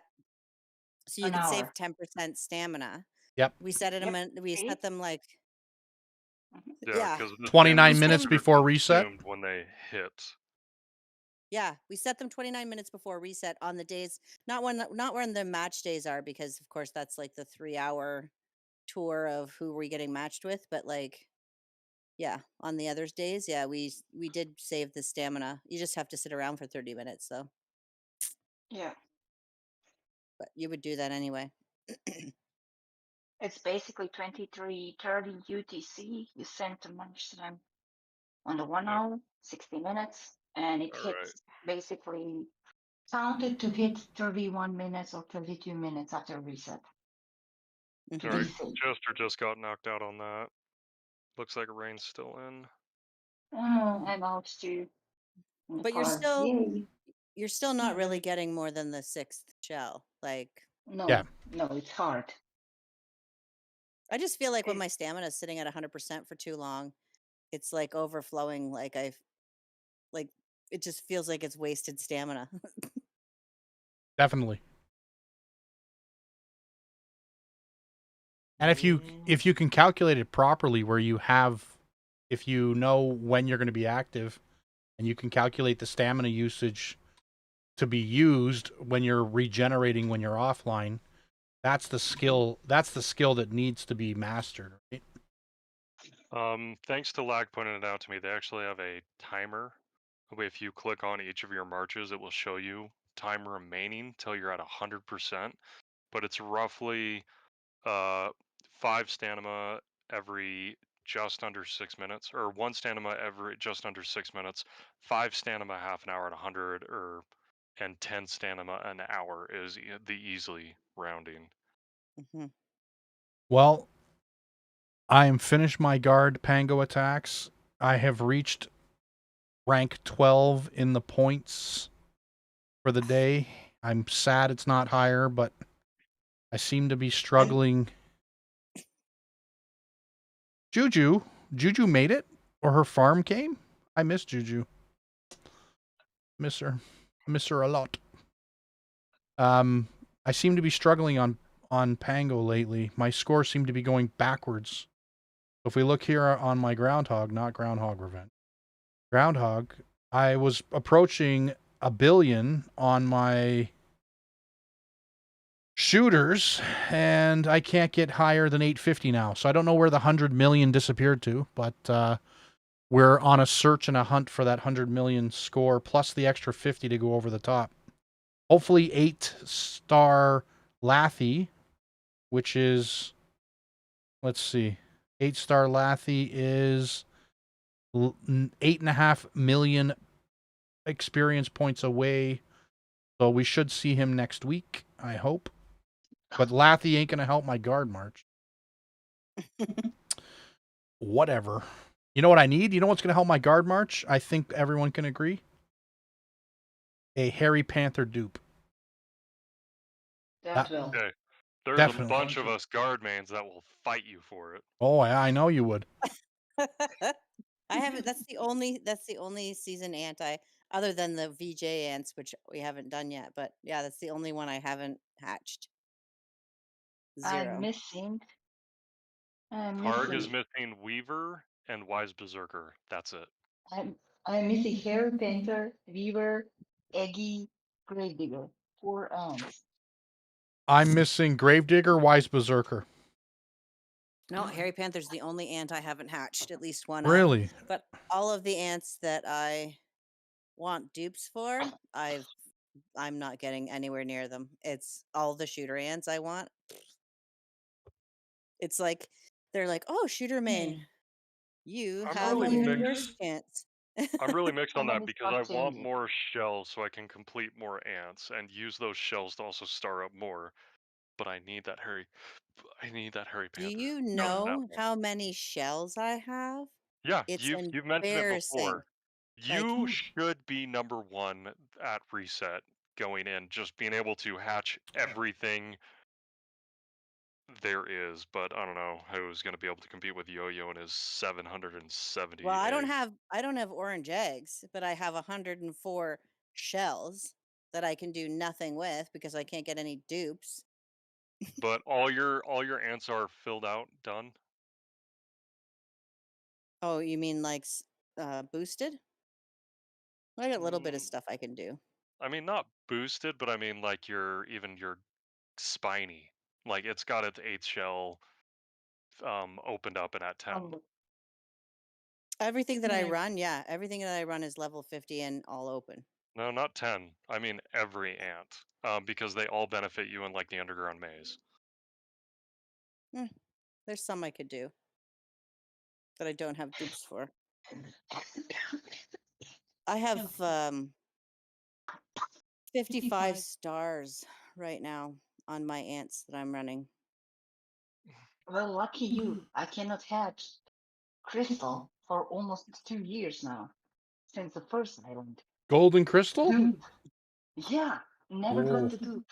so you an could hour. save 10% stamina. Yep. We set it Yep. we See? set them like Mhm. Yeah, yeah. because the 29 stamina minutes points are before reset. consumed when they hit. Yeah, we set them 29 minutes before reset on the days, not when the match days are, because of course that's like the 3-hour tour of who we're getting matched with, but like yeah, on the others days, yeah, we did save the stamina. You just have to sit around for 30 minutes though. Yeah. But you would do that anyway. It's basically 23:30 UTC. You send the match time on the 1 Yep. hour, 60 minutes, and it All right. hits basically counted to hit 31 minutes or 32 minutes after reset. To All be right. safe. Jester just got knocked out on that. Looks like Rain's still in. I'm out too. But you're Hard. still Yay. not really getting more than the 6th shell. Like, No, Yeah. no, it's hard. I just feel like when It- my stamina is sitting at 100% for too long, it's like overflowing. Like it just feels like it's wasted stamina. Definitely. And if you can calculate it properly, where you have, if you know when you're going to be active, and you can calculate the stamina usage to be used when you're regenerating when you're offline, that's the skill. That's the skill that needs to be mastered, right? Thanks to Lag pointing it out to me, they actually have a timer. If you click on each of your marches, it will show you time remaining till you're at 100%. But it's roughly 5 stamina every just under 6 minutes, or 1 stamina every just under 6 minutes, 5 stamina half an hour at 100, and 10 stamina an hour is the easily rounding. Hmm. Well, I am finished my guard pango attacks. I have reached rank 12 in the points for the day. I'm sad it's not higher, but I seem to be struggling. Juju made it, or her farm came. I miss Juju. Miss her a lot. I seem to be struggling on Pango lately. My scores seem to be going backwards. If we look here on my Groundhog, not Groundhog Revenge, Groundhog, I was approaching 1 billion on my shooters, and I can't get higher than 850 now. So I don't know where the 100 million disappeared to, but we're on a search and a hunt for that 100 million score, plus the extra 50 to go over the top. Hopefully 8-star Lathy, which is, let's see, 8-star Lathy is 8.5 million experience points away. So we should see him next week, I hope. But Lathy ain't going to help my guard march. Whatever. You know what I need? You know what's going to help my guard march? I think everyone can agree. A Harry Panther dupe. That will. Okay. There's Definitely. a bunch of us guard mains that will fight you for it. Oh, I know you would. I haven't. That's the only season ant other than the VJ ants, which we haven't done yet. But yeah, that's the only one I haven't hatched. I'm 0. missing. I'm Targ is missing. missing Weaver and Wise Berserker. That's it. I'm missing Harry Painter, Weaver, Eggy, Gravedigger. 4 ants. I'm missing Gravedigger, Wise Berserker. No, Harry Panther's the only ant I haven't hatched, at least one of. Really? But all of the ants that I want dupes for, I'm not getting anywhere near them. It's all the shooter ants I want. It's like they're like, "Oh, shooter main, you I'm have really even mixed. worse chance." I'm really mixed How on that many because I star want changes? more shells so I can complete more ants and use those shells to also star up more. But I need that Harry Do Panther. you Not that know one. how many shells I have? Yeah, It's you've mentioned it embarrassing. before. Like, You should be number 1 at reset going in, just being able to hatch everything there is, but I don't know who's going to be able to compete with Yo-Yo and his 770 well, eggs. I don't have orange eggs, but I have 104 shells that I can do nothing with because I can't get any dupes. But all your ants are filled out, done. Oh, you mean like boosted? I got a little bit of Mm, stuff I can do. I mean, not boosted, but I mean like your spiny. Like it's got its 8th shell opened up and at 10. Um, Everything that I yeah, run, yeah, everything that I run is level 50 and all open. No, not 10. I mean every ant. Because they all benefit you in like the underground maze. Hmm, there's some I could do that I don't have dupes for. I have 55 stars right now on my ants that I'm running. well, lucky you. I cannot hatch Crystal for almost 2 years now, since the first island. Golden crystal? Dude. Yeah, never Oh. got to do it.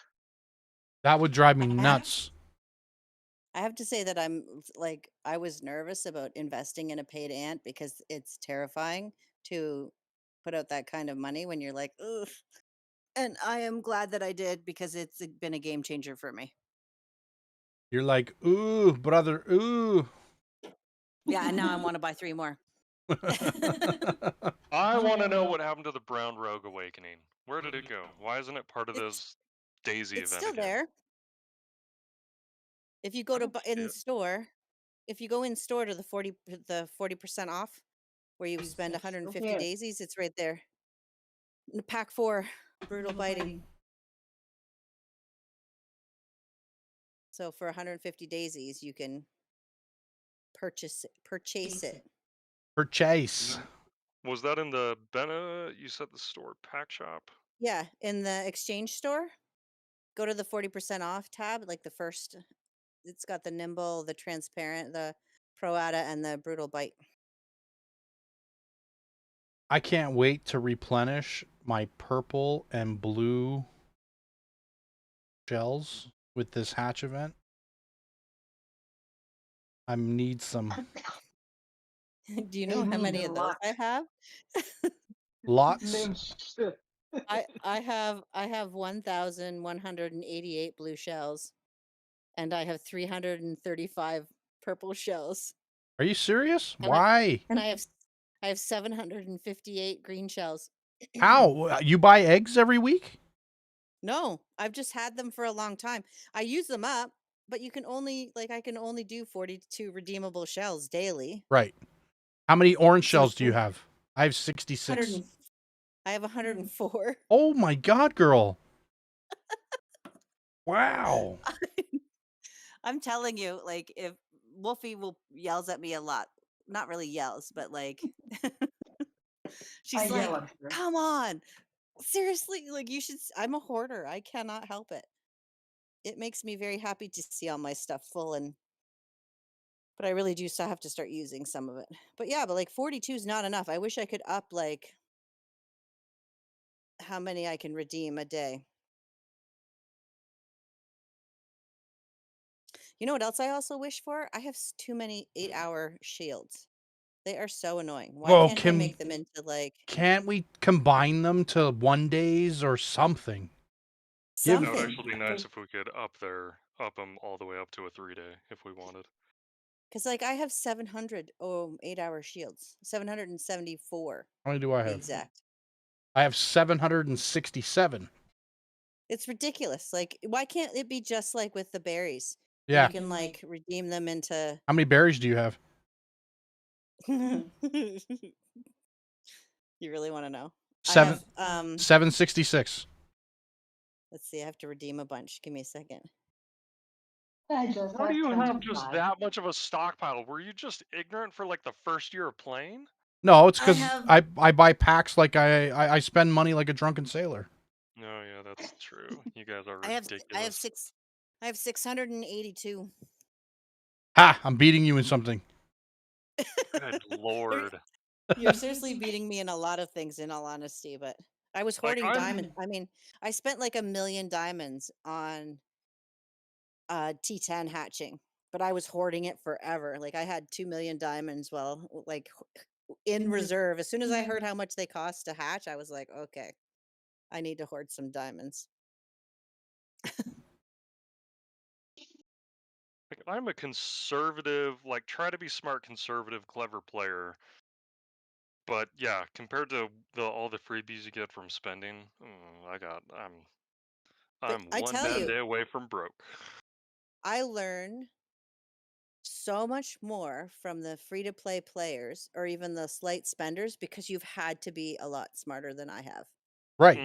That would drive me I have- nuts. I have to say that I was nervous about investing in a paid ant because it's terrifying to put out that kind of money when you're like, ugh. And I am glad that I did because it's been a game changer for me. You're like, ooh, brother, ooh. Yeah, and now I want to buy 3 more. I want to know what happened to the Brown Rogue Awakening. Where did it go? Why isn't it part of this Daisy It's event still again? there. If you go I to don't in see it. store, if you go in store to the 40% off, where you spend 150 here. daisies, it's right there. Pack 4, brutal biting. So for 150 daisies, you can purchase it. Purchase. Was that in the you said the store pack shop? Yeah, in the exchange store, go to the 40% off tab, like the first. It's got the nimble, the transparent, the proata, and the brutal bite. I can't wait to replenish my purple and blue shells with this hatch event. I need some Do you know how many of those I have? lots. I have 1,188 blue shells, and I have 335 purple shells, Are you serious? And Why? and I have 758 green shells. How? You buy eggs every week? No, I've just had them for a long time. I use them up, but you can only I can only do 42 redeemable shells daily. Right. How many orange So shells do you for have? I have 66. I have 104. Oh my god, girl. Wow. I'm telling you, if Wolfie yells at me a lot, not really yells, but she's like, "Come on, seriously, you should." I'm a hoarder. I cannot help it. It makes me very happy to see all my stuff full, but I really do still have to start using some of it. But yeah, but 42 is not enough. I wish I could up how many I can redeem a day. You know what else I also wish for? I have too many 8-hour shields. They are so annoying. Why Whoa, can't they make them into Can't we combine them to 1 days or something? That would something? actually be nice if we could up them all the way up to a 3-day if we wanted. Because I have 700 8-hour shields. 774 How many do I to be have? exact. I have 767. It's ridiculous. Why can't it be just like with the berries? Yeah. You can redeem them into How many berries do you have? You really want to know? Seven. I have 766. let's see, I have to redeem a bunch. Give me a second. I just How do you have have just that much of a stockpile? Were you just ignorant for the first year of playing? No, it's I because have- I buy packs like I spend money like a drunken sailor. No, yeah, that's true. You guys are I ridiculous. have 682. Ha! I'm beating you in something. Good lord. You're seriously beating me in a lot of things, in all honesty, but I was hoarding diamonds. I mean, I spent $1 million diamonds on T10 hatching, but I was hoarding it forever. I had 2 million diamonds, in reserve. As soon as I heard how much they cost to hatch, I was like, okay, I need to hoard some diamonds. I'm a conservative, try to be smart, conservative, clever player. But yeah, compared to all the freebies you get from spending, I'm I one tell bad you, day away from broke. I learn so much more from the free to play players or even the slight spenders because you've had to be a lot smarter than I have. Right.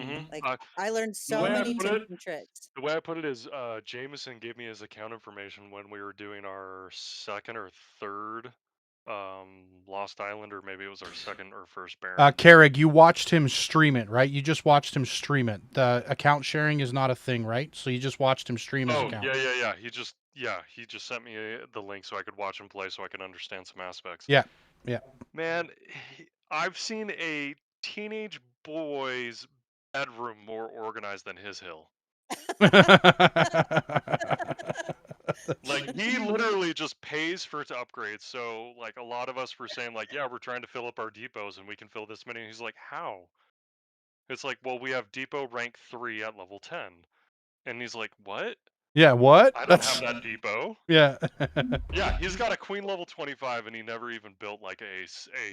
I learned so way I many put tips it- and tricks. The way I put it is, Jameson gave me his account information when we were doing our second or third Lost Island, or maybe it was our second or first Baron. Carrig, you watched him stream it, right? You just watched him stream it. The account sharing is not a thing, right? So you just watched him stream his account. Yeah. He just sent me the link so I could watch him play, so I could understand some aspects. Yeah. Man, I've seen a teenage boy's bedroom more organized than his hill. Like, he literally just pays for it to upgrade. So, like, a lot of us were saying, like, yeah, we're trying to fill up our depots and we can fill this many. And he's like, how? It's like, well, we have depot rank 3 at level 10. And he's like, what? Yeah, what? I don't have that depot. Yeah. Yeah, he's got a queen level 25 and he never even built like a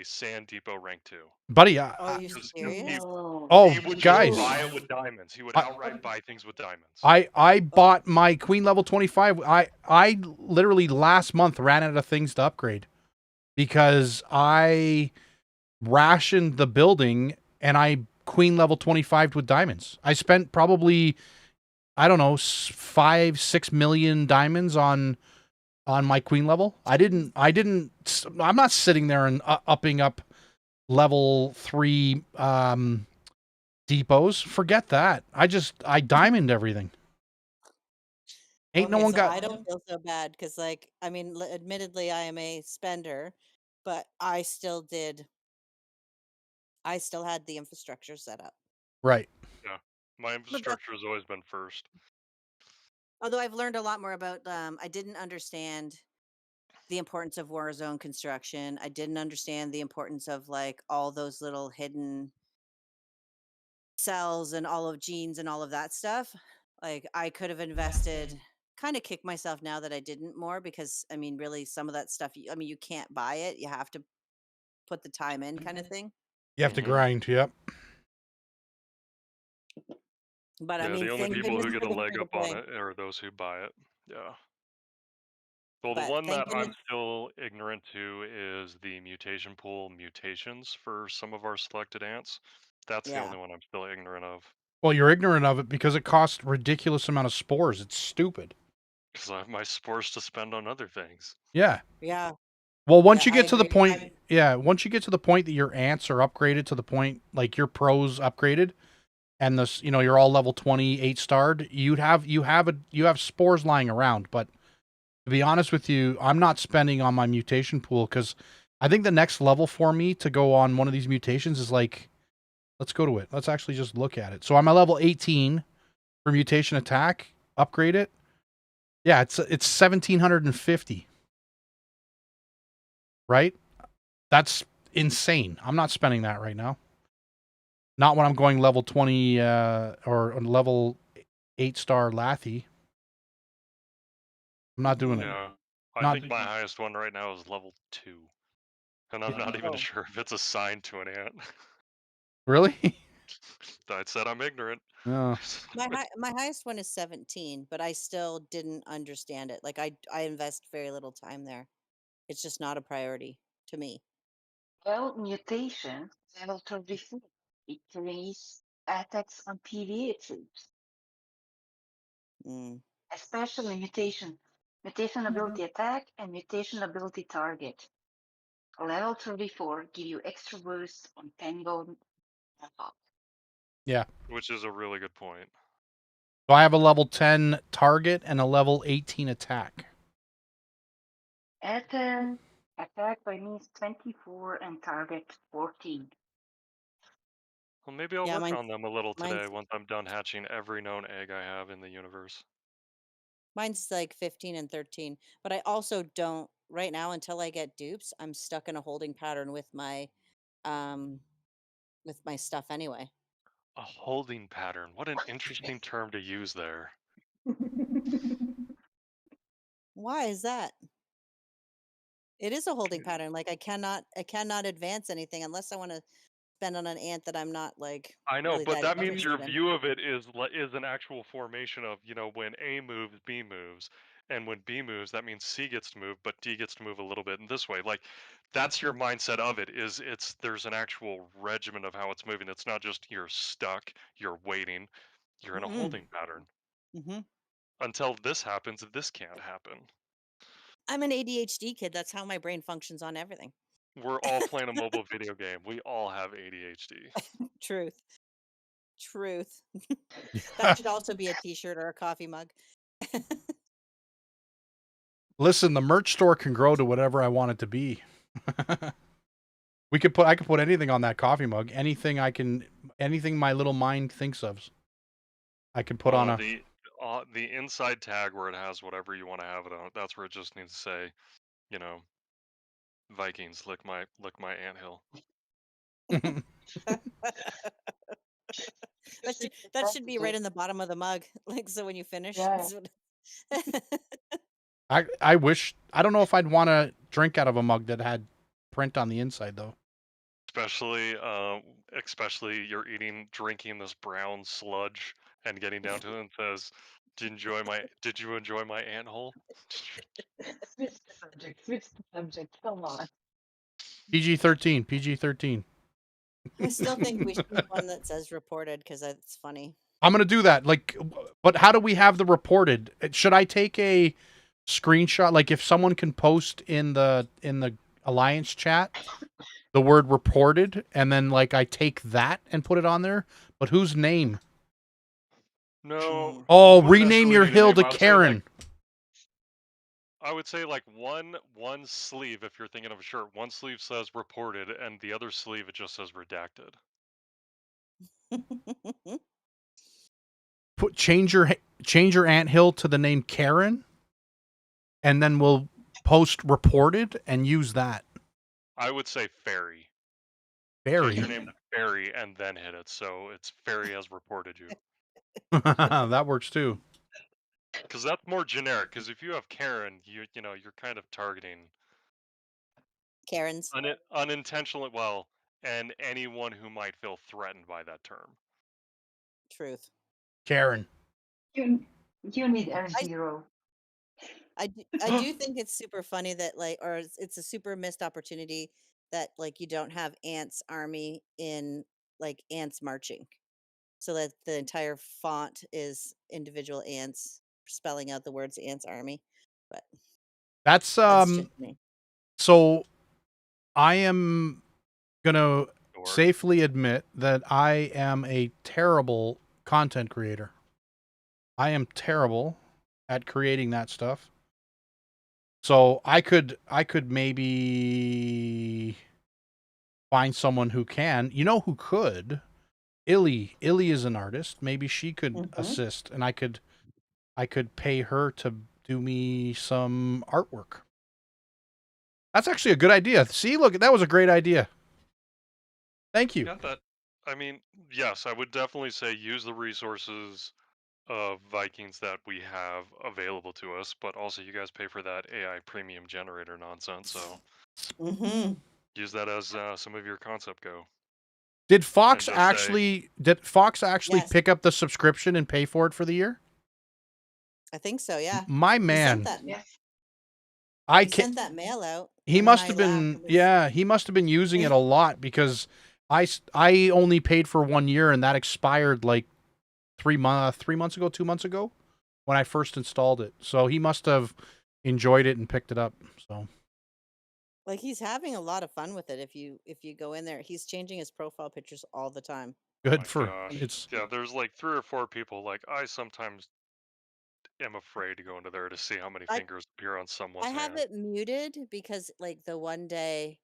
sand depot rank 2. Buddy, Are you Because serious? oh, he would guys. just buy it with diamonds. He would I- outright buy things with diamonds. I bought my queen level 25. I literally last month ran out of things to upgrade because I rationed the building and I queen level 25 with diamonds. I spent probably, I don't know, 5-6 million diamonds on my queen level. I'm not sitting there and upping up level 3 depots. Forget that. I diamond everything. Ain't no Okay, one so got. I don't feel so bad because, like, I mean, admittedly, I am a spender, but I still had the infrastructure set up. Right. Yeah, my infrastructure has always been first. Although I've learned a lot more about, I didn't understand the importance of war zone construction. I didn't understand the importance of like all those little hidden cells and all of genes and all of that stuff. Like I could have invested, kind of kick myself now that I didn't more because I mean, really, some of that stuff, I mean, you can't buy it. You have to put the time in, kind of thing. You have to Mhm. grind. Yep. But I Yeah, mean, the only thank people goodness who get for a the leg free to up on play. it are those who buy it. Yeah. Well, the But one thank that I'm goodness, still ignorant to is the mutation pool mutations for some of our selected ants. That's the yeah. only one I'm still ignorant of. Well, you're ignorant of it because it costs ridiculous amount of spores. It's stupid. Because I have my spores to spend on other things. Yeah. Yeah. Well, once Yeah, you I get to the agree. point, once you get to the point that your ants are upgraded to the point like your pros upgraded, and this, you're all level 20, 8-starred, you have spores lying around. But to be honest with you, I'm not spending on my mutation pool because I think the next level for me to go on one of these mutations is like, let's go to it. Let's actually just look at it. So I'm at level 18 for mutation attack. Upgrade it. Yeah, it's 1750. Right? That's insane. I'm not spending that right now. Not when I'm going level 20 or level 8-star Lathy. I'm not doing it. Yeah. I Not think my highest one right now is level 2. And I'm not even sure if it's assigned to an ant. really. I said I'm ignorant. Oh. My highest one is 17, but I still didn't understand it. Like I invest very little time there. It's just not a priority to me. Well, mutation level 34. Increase attacks on PvE troops, Mm. especially mutation ability attack and mutation ability target. Level 34 give you extra boost on 10 gold. Yeah. Which is a really good point. So I have a level 10 target and a level 18 attack. Attack by means 24 and target 14. Well, maybe I'll Yeah, work on them a little today mine's once I'm done hatching every known egg I have in the universe. mine's like 15 and 13. But I also don't right now until I get dupes, I'm stuck in a holding pattern with my stuff anyway. A holding pattern. What an interesting term to use there. Why is that? It is a holding pattern. Like I cannot advance anything unless I want to spend on an ant that I'm not like I know, really but that means your interested in. view of it is an actual formation of, when A moves, B moves, and when B moves, that means C gets to move, but D gets to move a little bit in this way. Like, that's your mindset of it. There's an actual regimen of how it's moving. It's not just you're stuck, you're waiting, you're in a holding pattern. Mm-hmm. Until this happens, this can't happen. I'm an ADHD kid. That's how my brain functions on everything. We're all playing a mobile video game. We all have ADHD. Truth. Yeah. That should also be a t-shirt or a coffee mug. Listen, the merch store can grow to whatever I want it to be. I could put anything on that coffee mug. Anything my little mind thinks of. I could put on a. The inside tag where it has whatever you want to have it on. That's where it just needs to say, you know, Vikings lick my anthill. That should be right in the bottom of the mug, like so when you finish. Yeah. I wish I don't know if I'd want to drink out of a mug that had print on the inside though. Especially you're drinking this brown sludge and getting down to it and says, Did you enjoy my anthole? Switch the subject. Switch the subject. Come on. PG-13. PG-13. I still think we should do one that says reported because that's funny. I'm gonna do that. Like, but how do we have the reported? Should I take a screenshot? Like, if someone can post in the Alliance chat the word reported, and then like I take that and put it on there. But whose name? No. Oh, wouldn't rename necessarily your need a hill name. to Karen. I would say like one sleeve, if you're thinking of a shirt, one sleeve says reported, and the other sleeve it just says redacted. Change your anthill to the name Karen, and then we'll post reported and use that. I would say Fairy. Fairy. Change your name to Fairy and then hit it, so it's Fairy has reported you. That works too. Because that's more generic. Because if you have Karen, you're kind of targeting Karen's unintentionally, and anyone who might feel threatened by that term. truth. Karen. You need R0. I do think it's super funny that it's a super missed opportunity that like you don't have Ants Army in like ants marching, so that the entire font is individual ants spelling out the words Ants Army. But that's just me. So I am gonna safely admit that I am a terrible content creator. I am terrible at creating that stuff. So I could maybe find someone who can. You know who could? Illy is an artist. Maybe she could assist, and I could pay her to do me some artwork. That's actually a good idea. See, look, that was a great idea. Thank you. Yes, I would definitely say use the resources of Vikings that we have available to us, but also you guys pay for that AI premium generator nonsense, so use that as some of your concept go. Did Fox actually Yes. pick up the subscription and pay for it for the year? I think so, yeah. My man. He sent that mail out. He must have been he must have been using it a lot, because I only paid for 1 year and that expired like 2 months ago when I first installed it. So he must have enjoyed it and picked it up. So like he's having a lot of fun with it. If you go in there, he's changing his profile pictures all the time. Good for gosh. Yeah, there's like 3 or 4 people. Like I sometimes am afraid to go into there to see how many fingers appear on someone's I have hand. it muted because like the one day,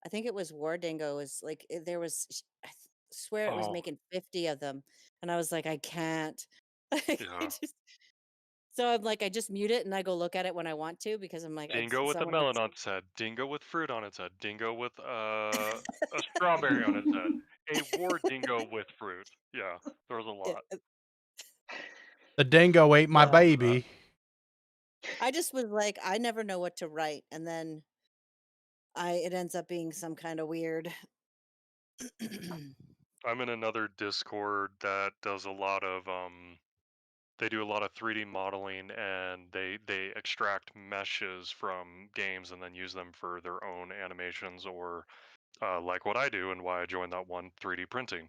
I think it was War Dingo was like there was swear it was making 50 of them, and I was like I can't. Yeah. So I'm like I just mute it and I go look at it when I want to, because I'm like Dingo with a melon on its head. Dingo with fruit on its head. Dingo with a strawberry on its head. A war dingo with fruit. Yeah, there's a lot. the dingo ate my baby. I just was like, I never know what to write, and then it ends up being some kind of weird. I'm in another Discord that does a lot of they do a lot of 3D modeling, and they extract meshes from games and then use them for their own animations, or like what I do and why I joined that one, 3D printing.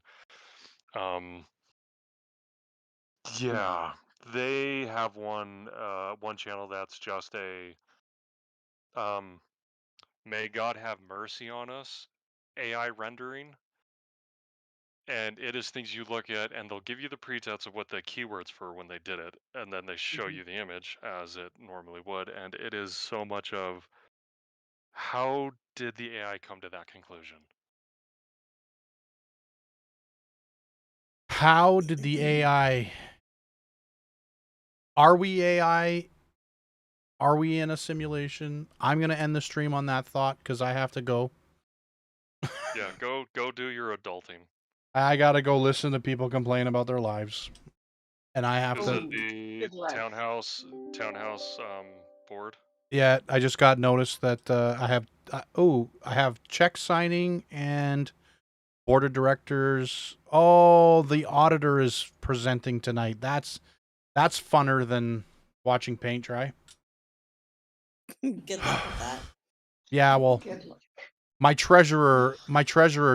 Yeah, they have one channel that's just a may God have mercy on us AI rendering. And it is things you look at, and they'll give you the pretense of what the keywords for when they did it, and then they show you the image as it normally would, and it is so much of how did the AI come to that conclusion? How did the AI? Are we AI? Are we in a simulation? I'm gonna end the stream on that thought because I have to go. Yeah, go do your adulting. I gotta go listen to people complain about their lives, and I have Is to. it the Good luck. townhouse board? Yeah, I just got notice that I have. I have check signing and board of directors. Oh, the auditor is presenting tonight. That's funner than watching paint dry. Good luck with that. Yeah, well, Good luck. my treasurer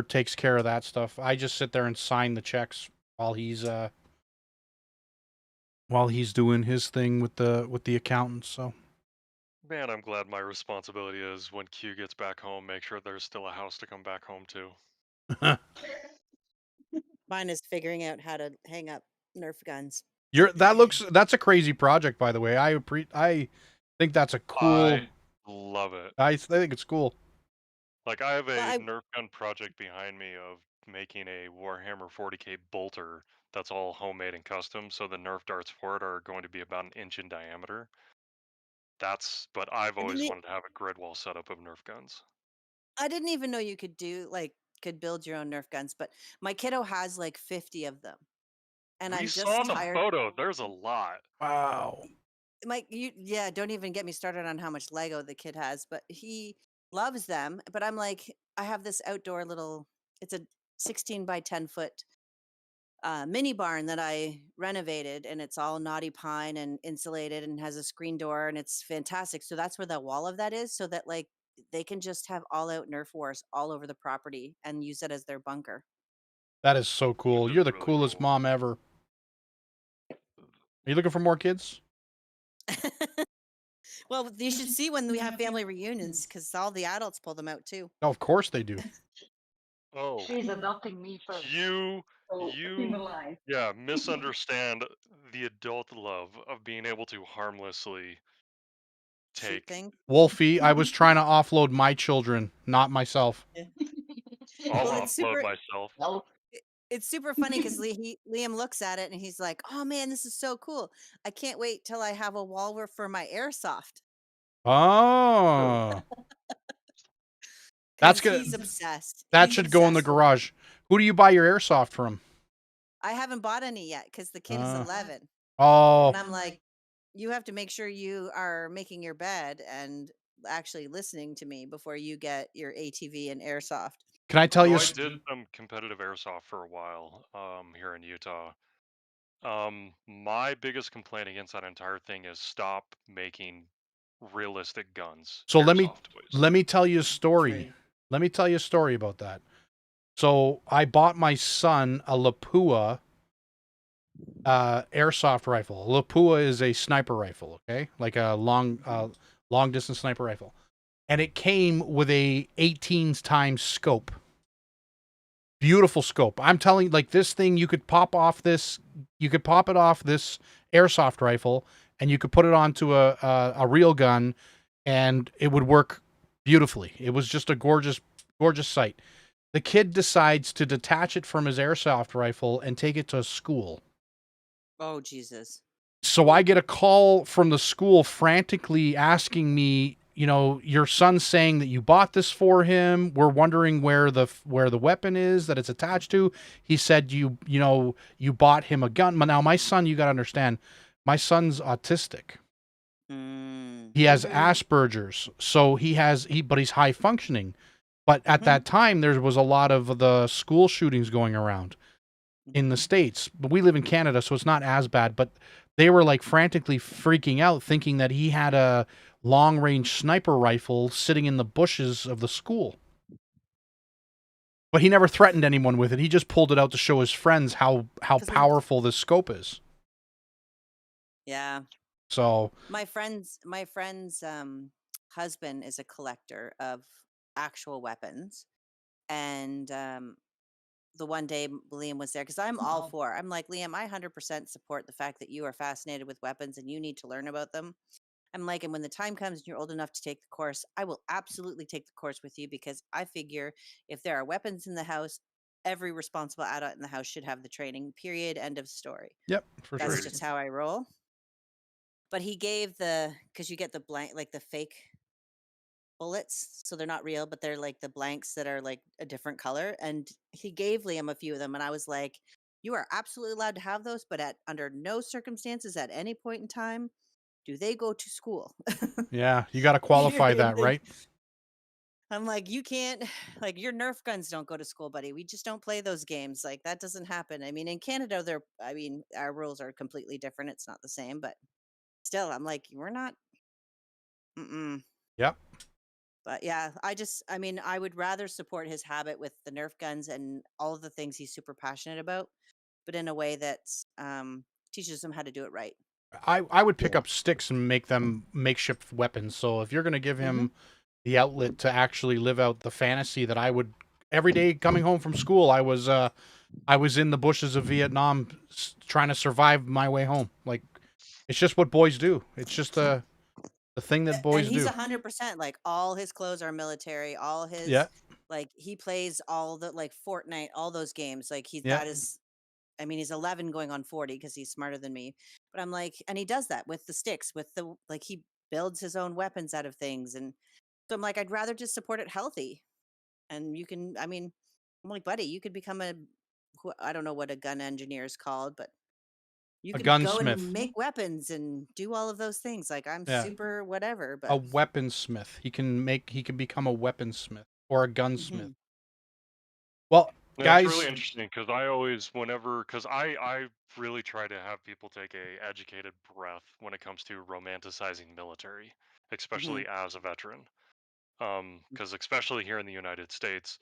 takes care of that stuff. I just sit there and sign the checks while he's doing his thing with the accountants. So Man, I'm glad my responsibility is when Q gets back home, make sure there's still a house to come back home to. Mine is figuring out how to hang up Nerf guns. that's a crazy project, by the way. I think that's a cool. I love it. I think it's cool. Like, I have a Well, Nerf gun project behind me of making a Warhammer 40k bolter that's all homemade and custom, so the Nerf darts for it are going to be about an inch in diameter. But I've I always didn't, wanted to have a grid wall setup of Nerf guns. I didn't even know you could could build your own Nerf guns, but my kiddo has like 50 of them. And We I'm saw just in the tired. photo, there's a lot. Wow. Yeah, don't even get me started on how much Lego the kid has, but he loves them. But I'm like, I have this outdoor it's a 16 by 10 foot mini barn that I renovated, and it's all knotty pine and insulated and has a screen door, and it's fantastic. So that's where the wall of that is, so that like they can just have all out Nerf wars all over the property and use it as their bunker. That is so Which cool. is You're the really coolest cool. mom ever. Are you looking for more kids? Well, you should see when we have family reunions because all the adults pull them out too. Oh, of course they do. Oh, She's adopting me first. you, So in the line. yeah, misunderstand the adult love of being able to harmlessly Shoot take. thing. Wolfie, I was trying to offload my children, not myself. Yeah. I'll Well, it's offload super. myself. Well, It's super funny because Liam looks at it and he's like, "Oh man, this is so cool! I can't wait till I have a wall for my airsoft." Oh, that's Because good. he's obsessed. That He's should go in the obsessed with. garage. Who do you buy your airsoft from? I haven't bought any yet because the kid is 11, Oh, and I'm like, you have to make sure you are making your bed and actually listening to me before you get your ATV and airsoft. can I tell So you? I did some competitive airsoft for a while here in Utah. My biggest complaint against that entire thing is stop making realistic guns. So Airsoft toys. let me tell you a story. Let me tell you a story about that. So I bought my son a Lapua airsoft rifle. Lapua is a sniper rifle, okay, like a long distance sniper rifle, and it came with a 18 times scope. Beautiful scope. I'm telling you, like this thing, you could pop it off this airsoft rifle, and you could put it onto a real gun, and it would work beautifully. It was just a gorgeous sight. The kid decides to detach it from his airsoft rifle and take it to school. Oh Jesus! So I get a call from the school frantically asking me, your son's saying that you bought this for him. We're wondering where the weapon is that it's attached to. He said you bought him a gun. Now my son, you got to understand, my son's autistic. Mm. He has Asperger's, so but he's high functioning. But at that time, there was a lot of the school shootings going around in the States. But we live in Canada, so it's not as bad. But they were like frantically freaking out, thinking that he had a long-range sniper rifle sitting in the bushes of the school. But he never threatened anyone with it. He just pulled it out to show his friends how powerful this scope is. Yeah. So my friend's husband is a collector of actual weapons, and the one day Liam was there because I'm all for. I'm like, Liam, I 100% support the fact that you are fascinated with weapons and you need to learn about them. I'm like, and when the time comes and you're old enough to take the course, I will absolutely take the course with you because I figure if there are weapons in the house, every responsible adult in the house should have the training. Period. End of story. Yep, for That's sure. just how I roll. But he gave because you get the blank, like the fake bullets, so they're not real, but they're like the blanks that are like a different color. And he gave Liam a few of them, and I was like, "You are absolutely allowed to have those, but under no circumstances at any point in time do they go to school." Yeah, you got to qualify that, right? I'm like, you can't, like, your Nerf guns don't go to school, buddy. We just don't play those games. Like, that doesn't happen. I mean, in Canada, our rules are completely different. It's not the same, but still, I'm like, we're not. Mm-mm. Yep. But yeah, I mean, I would rather support his habit with the Nerf guns and all of the things he's super passionate about, but in a way that teaches him how to do it right. I would pick up sticks and make them makeshift weapons. So if you're going to give him the outlet to actually live out the fantasy that I would every day coming home from school, I was in the bushes of Vietnam trying to survive my way home. Like, it's just what boys do. It's just the thing that And boys he's do. 100%, like, all his clothes are military, all his Yeah. like, he plays all the, like, Fortnite, all those games. Like, Yeah. that is, I mean, he's 11 going on 40 because he's smarter than me. But I'm like, and he does that with the sticks, with the, like, he builds his own weapons out of things. And so I'm like, I'd rather just support it healthy. And you can, I mean, I'm like, buddy, you could become I don't know what a gun engineer is called, but you A could go and gunsmith. make weapons and do all of those things. Like, I'm Yeah. super whatever, A but weaponsmith. He can become a weaponsmith or a gunsmith. Mhm. Well, Yeah, guys, it's really interesting because I always, because I really try to have people take a educated breath when it comes to romanticizing military, especially as a veteran. Because especially here in the United States,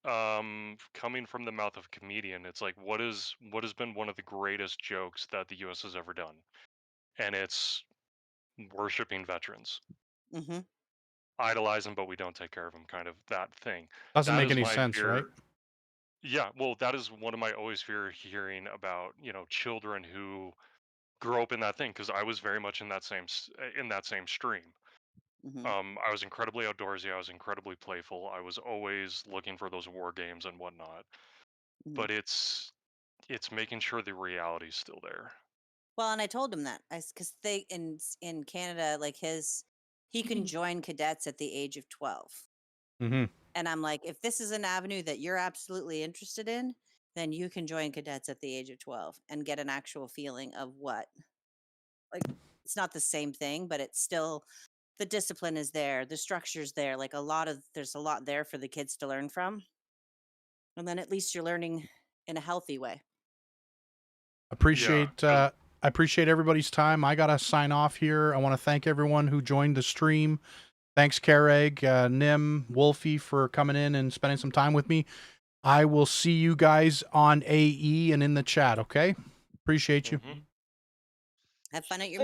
coming from the mouth of a comedian, it's like what has been one of the greatest jokes that the U.S. has ever done, and it's worshiping veterans, Mm-hmm. idolize them, but we don't take care of them, kind of that thing. doesn't That make is any my sense, fear. right? Yeah, well, that is one of my always fear hearing about, children who grow up in that thing because I was very much in that same stream. Mm-hmm. I was incredibly outdoorsy. I was incredibly playful. I was always looking for those war games and whatnot. Mm-hmm. But it's making sure the reality's still there. Well, and I told him that because they in Canada, like he can join cadets at the age of 12. Mm-hmm. And I'm like, if this is an avenue that you're absolutely interested in, then you can join cadets at the age of 12 and get an actual feeling of what, like, it's not the same thing, but it's still, the discipline is there, the structure's there, like there's a lot there for the kids to learn from. And then at least you're learning in a healthy way. I appreciate everybody's time. I gotta sign off here. I want to thank everyone who joined the stream. Thanks, Kareg, Nim, Wolfie, for coming in and spending some time with me. I will see you guys on AE and in the chat, okay? Appreciate you. Mhm. Have fun at your